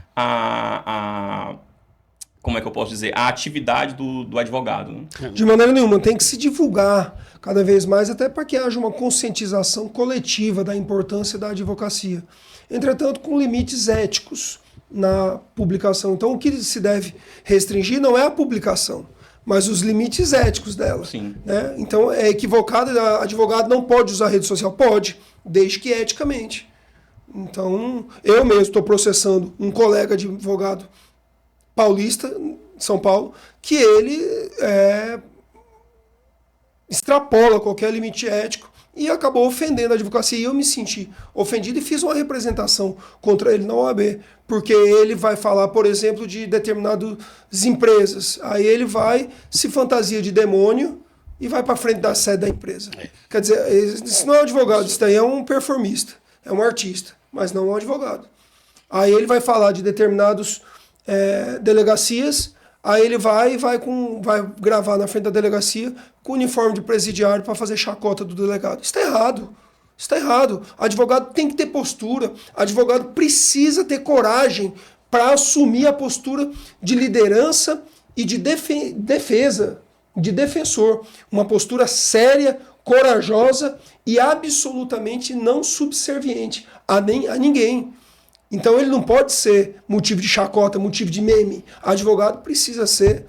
como é que eu posso dizer, a atividade do advogado. Né? De maneira nenhuma, tem que se divulgar cada vez mais, até para que haja uma conscientização coletiva da importância da advocacia. Entretanto, com limites éticos na publicação. Então, o que se deve restringir não é a publicação, mas os limites éticos dela. Sim. Né? Então, é equivocado, advogado não pode usar rede social? Pode, desde que eticamente. Então, eu mesmo estou processando um colega de advogado paulista, São Paulo, que ele extrapola qualquer limite ético e acabou ofendendo a advocacia. E eu me senti ofendido e fiz uma representação contra ele na OAB, porque ele vai falar, por exemplo, de determinadas empresas. Aí ele vai, se fantasia de demônio e vai para frente da sede da empresa. Quer dizer, isso não é um advogado, isso daí é um performista, é um artista, mas não é um advogado. Aí ele vai falar de determinados delegacias, aí ele vai gravar na frente da delegacia com uniforme de presidiário para fazer chacota do delegado. Isso está errado. Isso está errado. Advogado tem que ter postura. Advogado precisa ter coragem para assumir a postura de liderança e de defesa, de defensor. Uma postura séria, corajosa e absolutamente não subserviente a ninguém. Então ele não pode ser motivo de chacota, motivo de meme. O advogado precisa ser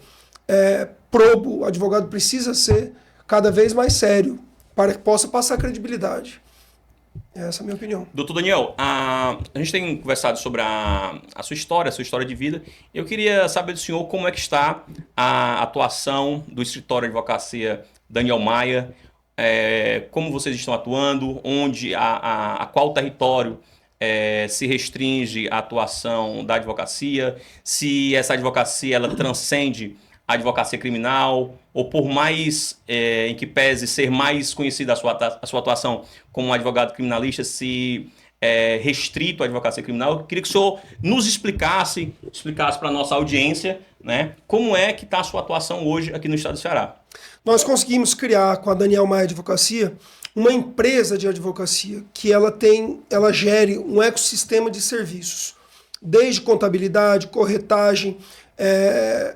probo, o advogado precisa ser cada vez mais sério para que possa passar credibilidade. Essa é a minha opinião. Doutor Daniel, a gente tem conversado sobre a sua história de vida. Eu queria saber do senhor como é que está a atuação do escritório de advocacia Daniel Maia, como vocês estão atuando, onde, a qual território se restringe a atuação da advocacia, se essa advocacia ela transcende a advocacia criminal, ou por mais em que pese ser mais conhecida a sua atuação como um advogado criminalista, se restrito à advocacia criminal. Eu queria que o senhor nos explicasse para a nossa audiência, né, como é que está a sua atuação hoje aqui no estado do Ceará. Nós conseguimos criar com a Daniel Maia Advocacia uma empresa de advocacia que ela gere um ecossistema de serviços, desde contabilidade, corretagem,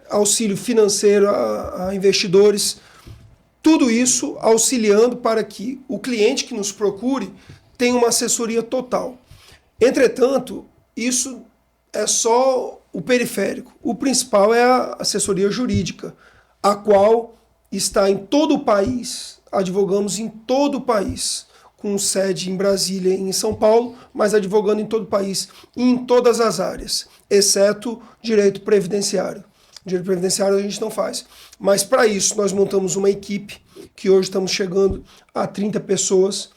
auxílio financeiro a investidores, tudo isso auxiliando para que o cliente que nos procure tenha uma assessoria total. Entretanto, isso é só o periférico. O principal é a assessoria jurídica, a qual está em todo o país, advogamos em todo o país, com sede em Brasília e em São Paulo, mas advogando em todo o país e em todas as áreas, exceto direito previdenciário. Direito previdenciário a gente não faz. Mas para isso nós montamos uma equipe, que hoje estamos chegando a 30 pessoas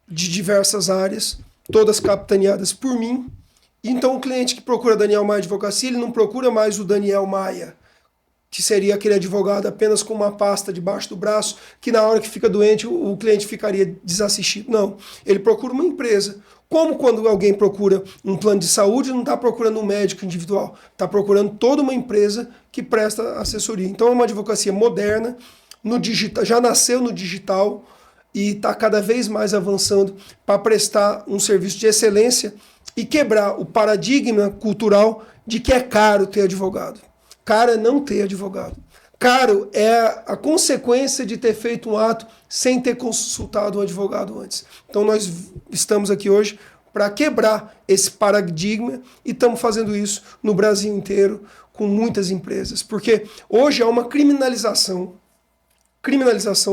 de diversas áreas, todas capitaneadas por mim. Então o cliente que procura Daniel Maia Advocacia, ele não procura mais o Daniel Maia, que seria aquele advogado apenas com uma pasta debaixo do braço, que na hora que fica doente o cliente ficaria desassistido. Não, ele procura uma empresa. Como quando alguém procura um plano de saúde, não está procurando um médico individual, está procurando toda uma empresa que presta assessoria. Então é uma advocacia moderna, no digital, já nasceu no digital e está cada vez mais avançando para prestar um serviço de excelência e quebrar o paradigma cultural de que é caro ter advogado. Caro é não ter advogado. Caro é a consequência de ter feito um ato sem ter consultado um advogado antes. Então nós estamos aqui hoje para quebrar esse paradigma e estamos fazendo isso no Brasil inteiro com muitas empresas. Porque hoje há uma criminalização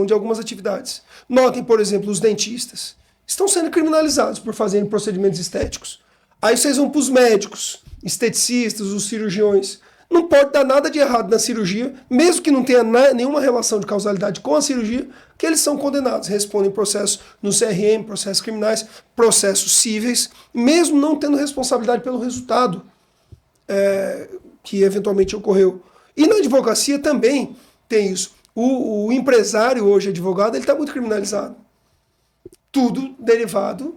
de algumas atividades. Notem, por exemplo, os dentistas estão sendo criminalizados por fazerem procedimentos estéticos. Aí vocês vão para os médicos, esteticistas, os cirurgiões. Não pode dar nada de errado na cirurgia, mesmo que não tenha nenhuma relação de causalidade com a cirurgia, que eles são condenados, respondem processos no CRM, processos criminais, processos cíveis, mesmo não tendo responsabilidade pelo resultado que eventualmente ocorreu. E na advocacia também tem isso. O empresário hoje, advogado, ele está muito criminalizado. Tudo derivado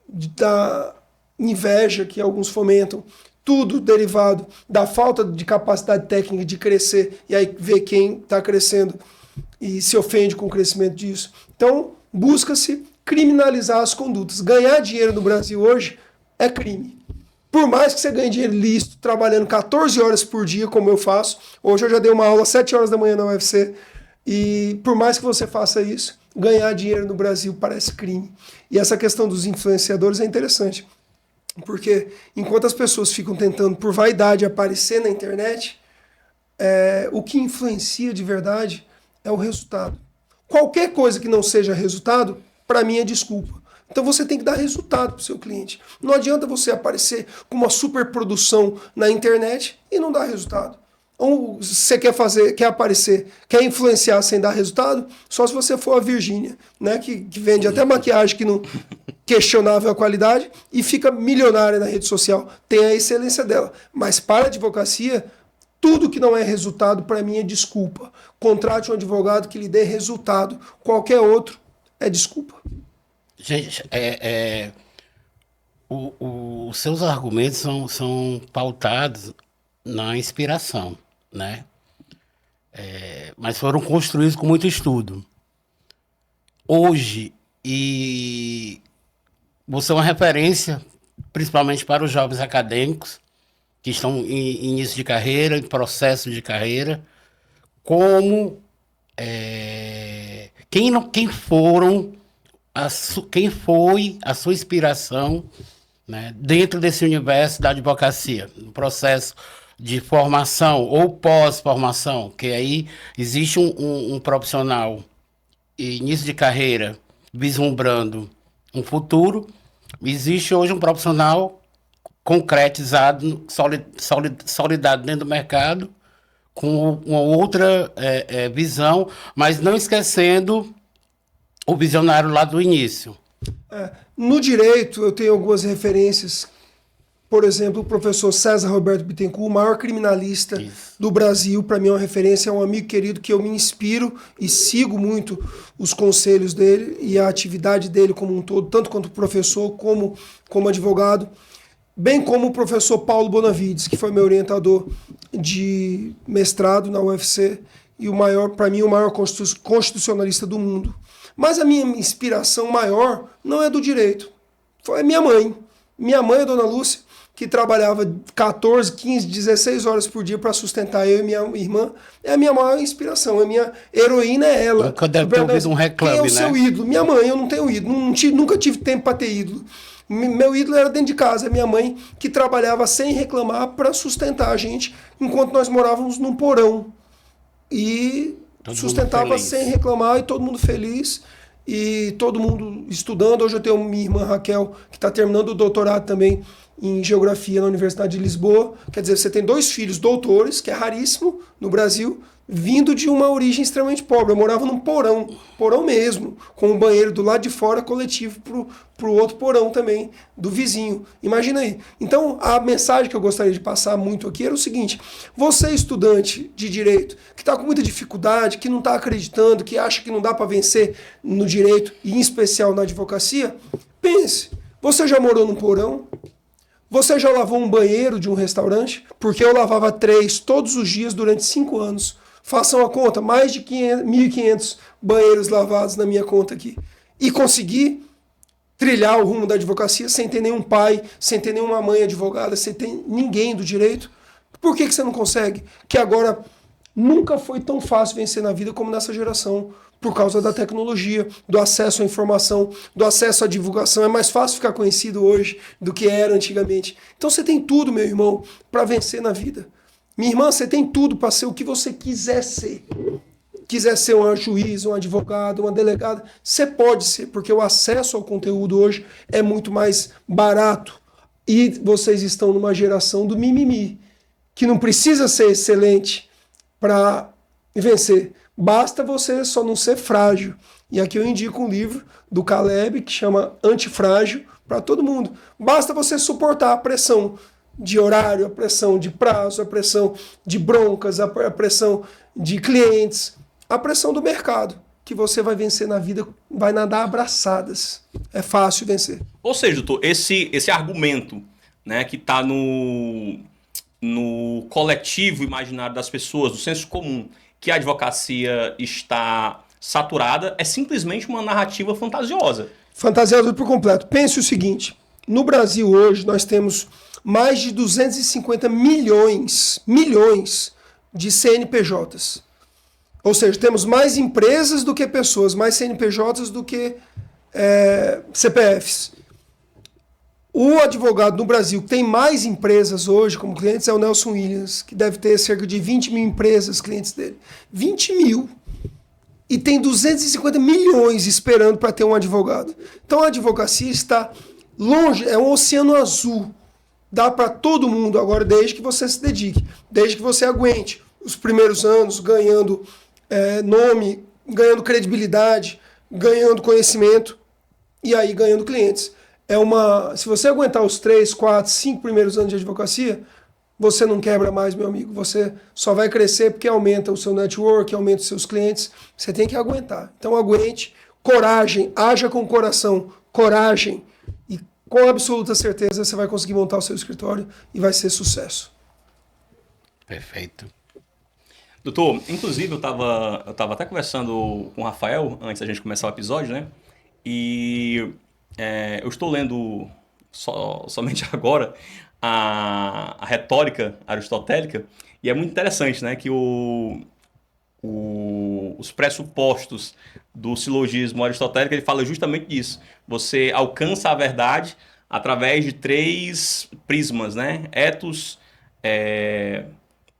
da inveja que alguns fomentam, tudo derivado da falta de capacidade técnica de crescer, e aí ver quem está crescendo e se ofende com o crescimento disso. Então, busca-se criminalizar as condutas. Ganhar dinheiro no Brasil hoje é crime. Por mais que você ganhe dinheiro lícito, trabalhando 14 horas por dia, como eu faço, hoje eu já dei uma aula às 7 horas da manhã na UFC, e por mais que você faça isso, ganhar dinheiro no Brasil parece crime. E essa questão dos influenciadores é interessante. Porque enquanto as pessoas ficam tentando, por vaidade, aparecer na internet, o que influencia de verdade é o resultado. Qualquer coisa que não seja resultado, para mim é desculpa. Então você tem que dar resultado para o seu cliente. Não adianta você aparecer com uma superprodução na internet e não dar resultado. Ou você quer aparecer, quer influenciar sem dar resultado, só se você for a Virgínia, né, que vende até maquiagem que não questionável a qualidade e fica milionária na rede social. Tem a excelência dela. Mas para a advocacia, tudo que não é resultado, para mim, é desculpa. Contrate um advogado que lhe dê resultado. Qualquer outro é desculpa. Gente, os seus argumentos são pautados na inspiração, né? Mas foram construídos com muito estudo. Hoje, você é uma referência, principalmente para os jovens acadêmicos que estão em início de carreira, em processo de carreira, como quem foi a sua inspiração, né, dentro desse universo da advocacia, no processo de formação ou pós-formação, que aí existe um profissional início de carreira vislumbrando um futuro, existe hoje um profissional concretizado, solidado dentro do mercado, com uma outra visão, mas não esquecendo o visionário lá do início. No direito, eu tenho algumas referências. Por exemplo, o professor César Roberto Bittencourt, o maior criminalista do Brasil, para mim é uma referência, é um amigo querido que eu me inspiro e sigo muito os conselhos dele e a atividade dele como um todo, tanto quanto professor como advogado, bem como o professor Paulo Bonavides, que foi meu orientador de mestrado na UFC e para mim, o maior constitucionalista do mundo. Mas a minha inspiração maior não é do direito, foi minha mãe. Minha mãe, a dona Lúcia, que trabalhava 14, 15, 16 horas por dia para sustentar eu e minha irmã, é a minha maior inspiração. A minha heroína é ela. Nunca deve ter ouvido um reclame, quem é o seu ídolo? Minha mãe, eu não tenho ídolo. Nunca tive tempo para ter ídolo. Meu ídolo era dentro de casa, minha mãe, que trabalhava sem reclamar para sustentar a gente, enquanto nós morávamos num porão. E sustentava sem reclamar, e todo mundo feliz. E todo mundo estudando. Hoje eu tenho minha irmã Raquel, que está terminando o doutorado também em Geografia na Universidade de Lisboa. Quer dizer, você tem 2 filhos doutores, que é raríssimo no Brasil, vindo de uma origem extremamente pobre. Eu morava num porão mesmo, com um banheiro do lado de fora coletivo para o outro porão também, do vizinho. Imagina aí. Então, a mensagem que eu gostaria de passar muito aqui era o seguinte: você, estudante de direito, que está com muita dificuldade, que não está acreditando, que acha que não dá para vencer no direito, e em especial na advocacia, pense, você já morou num porão? Você já lavou um banheiro de um restaurante? Porque eu lavava 3 todos os dias durante 5 anos. Façam a conta, mais de 1.500 banheiros lavados na minha conta aqui. E consegui trilhar o rumo da advocacia sem ter nenhum pai, sem ter nenhuma mãe advogada, sem ter ninguém do direito. Por que você não consegue? Que agora nunca foi tão fácil vencer na vida como nessa geração. por causa da tecnologia, do acesso à informação, do acesso à divulgação. É mais fácil ficar conhecido hoje do que era antigamente. Então você tem tudo, meu irmão, para vencer na vida. Minha irmã, você tem tudo para ser o que você quiser ser. Quiser ser um juiz, um advogado, uma delegada, você pode ser, porque o acesso ao conteúdo hoje é muito mais barato. E vocês estão numa geração do mimimi, que não precisa ser excelente para vencer. Basta você só não ser frágil. E aqui eu indico um livro do Caleb que chama Antifrágil para todo mundo. Basta você suportar a pressão de horário, a pressão de prazo, a pressão de broncas, a pressão de clientes, a pressão do mercado, que você vai vencer na vida, vai nadar abraçadas. É fácil vencer. Ou seja, doutor, esse argumento, né, que está no coletivo imaginário das pessoas, do senso comum, que a advocacia está saturada, é simplesmente uma narrativa fantasiosa. Fantasiosa por completo. Pense o seguinte, no Brasil hoje nós temos mais de 250 milhões de CNPJs. Ou seja, temos mais empresas do que pessoas, mais CNPJs do que CPFs. O advogado no Brasil que tem mais empresas hoje como clientes é o Nelson Williams, que deve ter cerca de 20 mil empresas clientes dele. 20 mil. E tem 250 milhões esperando para ter um advogado. Então a advocacia está longe, é um oceano azul. Dá para todo mundo agora, desde que você se dedique, desde que você aguente os primeiros anos ganhando nome, ganhando credibilidade, ganhando conhecimento e aí ganhando clientes. Se você aguentar os 3, 4, 5 primeiros anos de advocacia, você não quebra mais, meu amigo. Você só vai crescer porque aumenta o seu network, aumenta os seus clientes. Você tem que aguentar. Então aguente, coragem, haja com coração, coragem. E com absoluta certeza você vai conseguir montar o seu escritório e vai ser sucesso. Perfeito. Doutor, inclusive eu tava até conversando com o Rafael antes da gente começar o episódio, né? E eu estou lendo somente agora a retórica aristotélica e é muito interessante, né? Que os pressupostos do silogismo aristotélico, ele fala justamente disso. Você alcança a verdade através de 3 prismas, né? Ethos,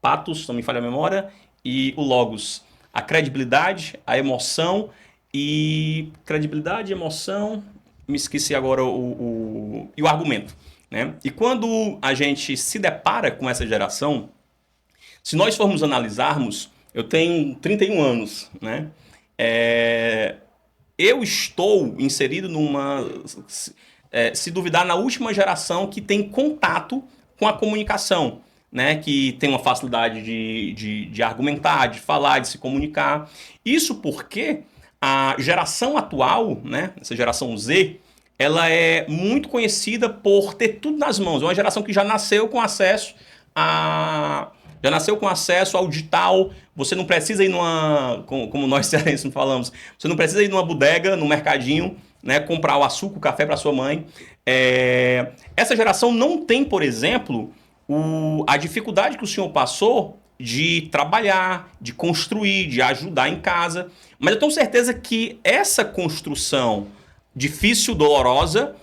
pathos, se não me falha a memória, e o logos. A credibilidade, a emoção e... Credibilidade, emoção... Me esqueci agora e o argumento, né? E quando a gente se depara com essa geração, se nós formos analisarmos, eu tenho 31 anos, né? Eu estou inserido se duvidar, na última geração que tem contato com a comunicação, né? Que tem uma facilidade de argumentar, de falar, de se comunicar. Isso porque a geração atual, né? Essa geração Z, ela é muito conhecida por ter tudo nas mãos. É uma geração que já nasceu com acesso ao digital. Você não precisa ir como nós cearenses falamos, você não precisa ir numa bodega, no mercadinho, né, comprar o açúcar, o café para sua mãe. Essa geração não tem, por exemplo, a dificuldade que o senhor passou de trabalhar, de construir, de ajudar em casa. Mas eu tenho certeza que essa construção difícil, dolorosa,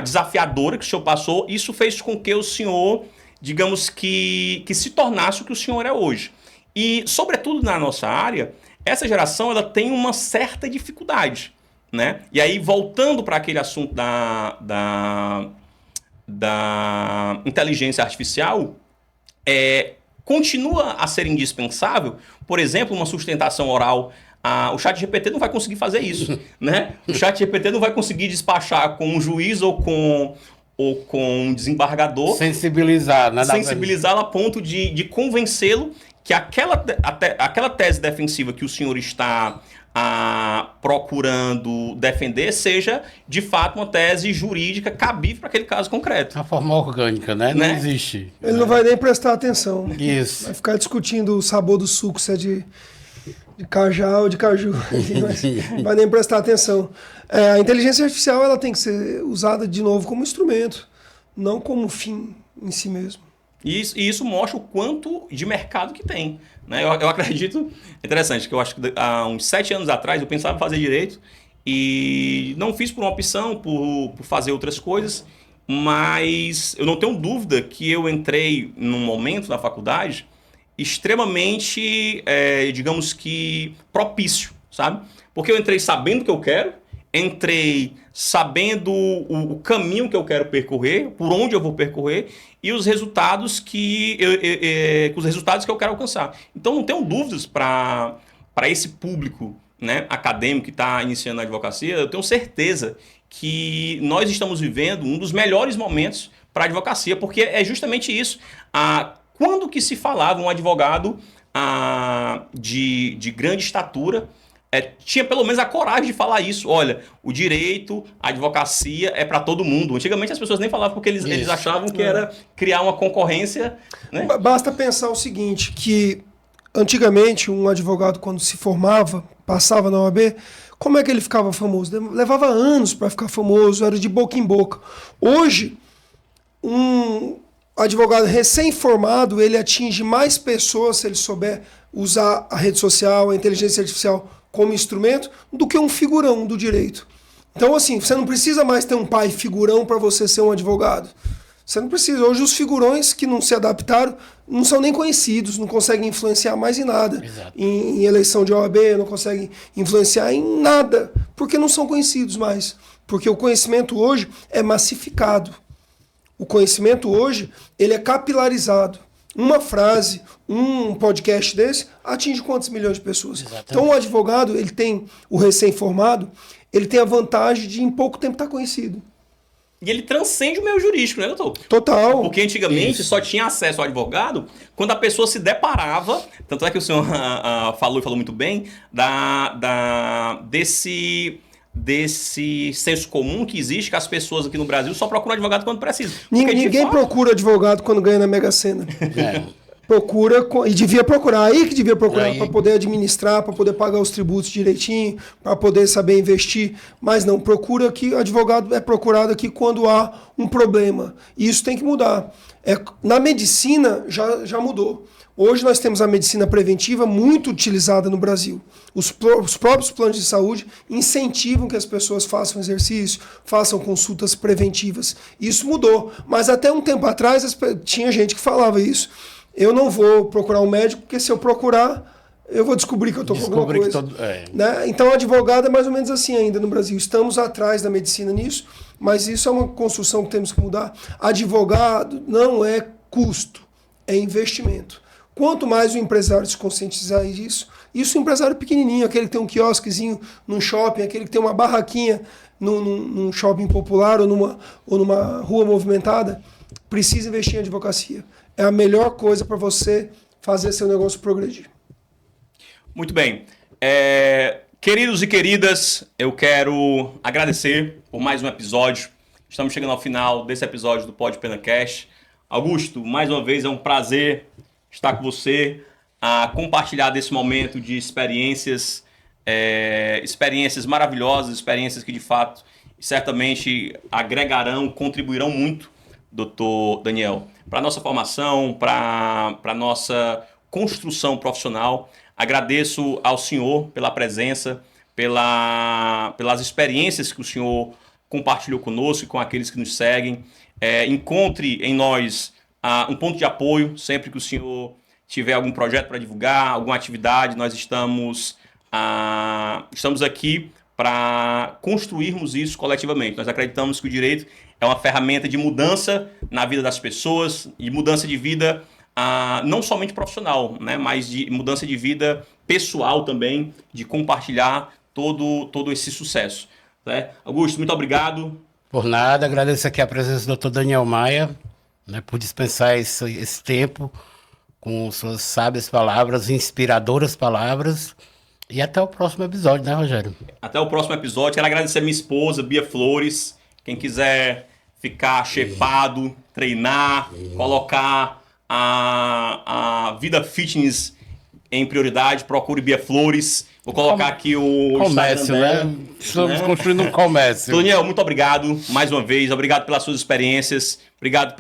desafiadora que o senhor passou, isso fez com que o senhor, digamos que se tornasse o que o senhor é hoje. E, sobretudo na nossa área, essa geração ela tem uma certa dificuldade, né? E aí, voltando para aquele assunto da inteligência artificial, continua a ser indispensável, por exemplo, uma sustentação oral. O ChatGPT não vai conseguir fazer isso, né? O ChatGPT não vai conseguir despachar com um juiz ou com um desembargador. Sensibilizá-lo a ponto de convencê-lo que aquela tese defensiva que o senhor está procurando defender seja, de fato, uma tese jurídica cabível para aquele caso concreto. A forma orgânica, né? Não existe. Ele não vai nem prestar atenção. Isso. Vai ficar discutindo o sabor do suco, se é de cajá ou de caju. Não vai nem prestar atenção. A inteligência artificial ela tem que ser usada de novo como instrumento, não como fim em si mesmo. E isso mostra o quanto de mercado que tem. Né? Eu acredito, é interessante, que eu acho que há uns 7 anos atrás eu pensava em fazer direito e não fiz por uma opção, por fazer outras coisas, mas eu não tenho dúvida que eu entrei num momento da faculdade extremamente, digamos que, propício, sabe? Porque eu entrei sabendo o que eu quero, entrei sabendo o caminho que eu quero percorrer, por onde eu vou percorrer e os resultados que eu quero alcançar. Então não tenho dúvidas para esse público, né, acadêmico que está iniciando a advocacia, eu tenho certeza que nós estamos vivendo um dos melhores momentos para a advocacia, porque é justamente isso. Quando que se falava um advogado de grande estatura, tinha pelo menos a coragem de falar isso. Olha, o direito, a advocacia é para todo mundo. Antigamente as pessoas nem falavam porque eles achavam que era criar uma concorrência. Né? Basta pensar o seguinte, que antigamente um advogado quando se formava, passava na OAB, como é que ele ficava famoso? Levava anos para ficar famoso, era de boca em boca. Hoje, um advogado recém-formado, ele atinge mais pessoas se ele souber usar a rede social, a inteligência artificial como instrumento, do que um figurão do direito. Então, assim, você não precisa mais ter um pai figurão para você ser um advogado. Você não precisa. Hoje os figurões que não se adaptaram não são nem conhecidos, não conseguem influenciar mais em nada. Em eleição de OAB, não conseguem influenciar em nada, porque não são conhecidos mais. Porque o conhecimento hoje é massificado. O conhecimento hoje, ele é capilarizado. Uma frase, um podcast desse, atinge quantos milhões de pessoas? Exatamente. Então o advogado, ele tem, o recém-formado, ele tem a vantagem de em pouco tempo estar conhecido. E ele transcende o meio jurídico, né, doutor? Total. Porque antigamente só tinha acesso ao advogado quando a pessoa se deparava, tanto é que o senhor falou muito bem, desse senso comum que existe, que as pessoas aqui no Brasil só procuram advogado quando precisam. Ninguém procura advogado quando ganha na Mega Sena. Procura, e devia procurar, aí que devia procurar para poder administrar, para poder pagar os tributos direitinho, para poder saber investir, mas não, procura aqui, advogado é procurado aqui quando há um problema, e isso tem que mudar. Na medicina já mudou. Hoje nós temos a medicina preventiva muito utilizada no Brasil. Os próprios planos de saúde incentivam que as pessoas façam exercício, façam consultas preventivas. Isso mudou, mas até um tempo atrás tinha gente que falava isso. Eu não vou procurar um médico, porque se eu procurar, eu vou descobrir que eu estou com alguma coisa. Né? Então, o advogado é mais ou menos assim ainda no Brasil. Estamos atrás da medicina nisso, mas isso é uma construção que temos que mudar. Advogado não é custo, é investimento. Quanto mais o empresário se conscientizar disso, isso o empresário pequenininho, aquele que tem um quiosquezinho num shopping, aquele que tem uma barraquinha num shopping popular ou numa rua movimentada, precisa investir em advocacia. É a melhor coisa para você fazer seu negócio progredir. Muito bem. Queridos e queridas, eu quero agradecer por mais um episódio. Estamos chegando ao final desse episódio do Pod Pena Cash. Augusto, mais uma vez é um prazer estar com você, a compartilhar desse momento de experiências maravilhosas, experiências que de fato certamente agregarão, contribuirão muito, doutor Daniel, para a nossa formação, para a nossa construção profissional. Agradeço ao senhor pela presença, pelas experiências que o senhor compartilhou conosco e com aqueles que nos seguem. Encontre em nós um ponto de apoio sempre que o senhor tiver algum projeto para divulgar, alguma atividade. Nós estamos aqui para construirmos isso coletivamente. Nós acreditamos que o direito é uma ferramenta de mudança na vida das pessoas e mudança de vida não somente profissional, né, mas de mudança de vida pessoal também, de compartilhar todo esse sucesso. Né? Augusto, muito obrigado. Por nada, agradeço aqui a presença do Dr. Daniel Maia, né, por dispensar esse tempo com suas sábias palavras, inspiradoras palavras. E até o próximo episódio, né, Rogério? Até o próximo episódio. Quero agradecer a minha esposa, Bia Flores. Quem quiser ficar chepado, treinar, colocar a vida fitness em prioridade, procure Bia Flores. Vou colocar aqui o comércio, né? Estamos construindo um comércio. Daniel, muito obrigado mais uma vez. Obrigado pelas suas experiências. Obrigado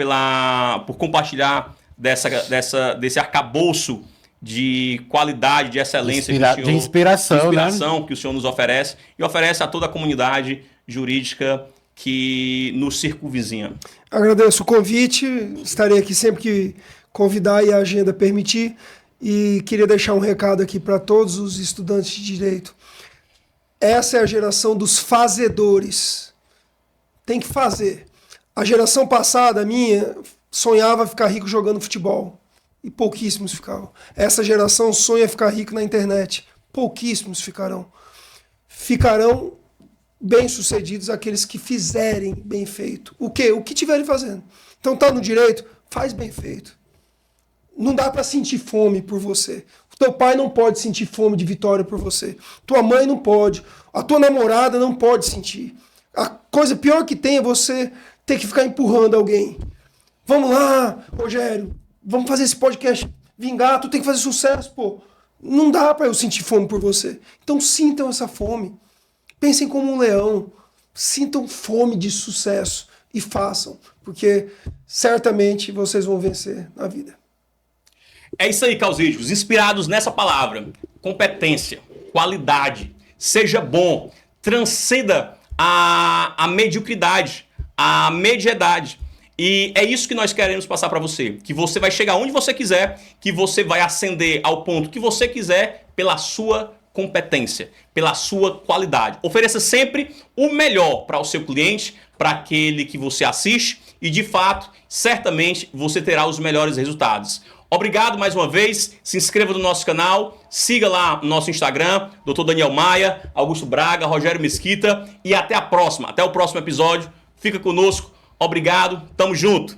por compartilhar desse arcabouço de qualidade, de excelência De inspiração, né? que o senhor nos oferece e oferece a toda a comunidade jurídica que nos circunvizinha. Agradeço o convite, estarei aqui sempre que convidar e a agenda permitir. E queria deixar um recado aqui para todos os estudantes de direito. Essa é a geração dos fazedores. Tem que fazer. A geração passada, a minha, sonhava ficar rico jogando futebol. E pouquíssimos ficavam. Essa geração sonha ficar rico na internet. Pouquíssimos ficarão. Ficarão bem-sucedidos aqueles que fizerem bem feito. O quê? O que tiverem fazendo. Então tá no direito, faz bem feito. Não dá para sentir fome por você. O teu pai não pode sentir fome de vitória por você. Tua mãe não pode. A tua namorada não pode sentir. A coisa pior que tem é você ter que ficar empurrando alguém. Vamos lá, Rogério. Vamos fazer esse podcast vingar. Tu tem que fazer sucesso, pô. Não dá para eu sentir fome por você. Então sintam essa fome. Pensem como um leão. Sintam fome de sucesso e façam. Porque certamente vocês vão vencer na vida. É isso aí, Causídios. Inspirados nessa palavra. Competência, qualidade, seja bom, transcenda a mediocridade, a mediedade. E é isso que nós queremos passar para você. Que você vai chegar onde você quiser, que você vai ascender ao ponto que você quiser pela sua competência, pela sua qualidade. Ofereça sempre o melhor para o seu cliente, para aquele que você assiste e, de fato, certamente você terá os melhores resultados. Obrigado mais uma vez, se inscreva no nosso canal, siga lá no nosso Instagram, Dr. Daniel Maia, Augusto Braga, Rogério Mesquita e até a próxima, até o próximo episódio. Fica conosco, obrigado, tamo junto.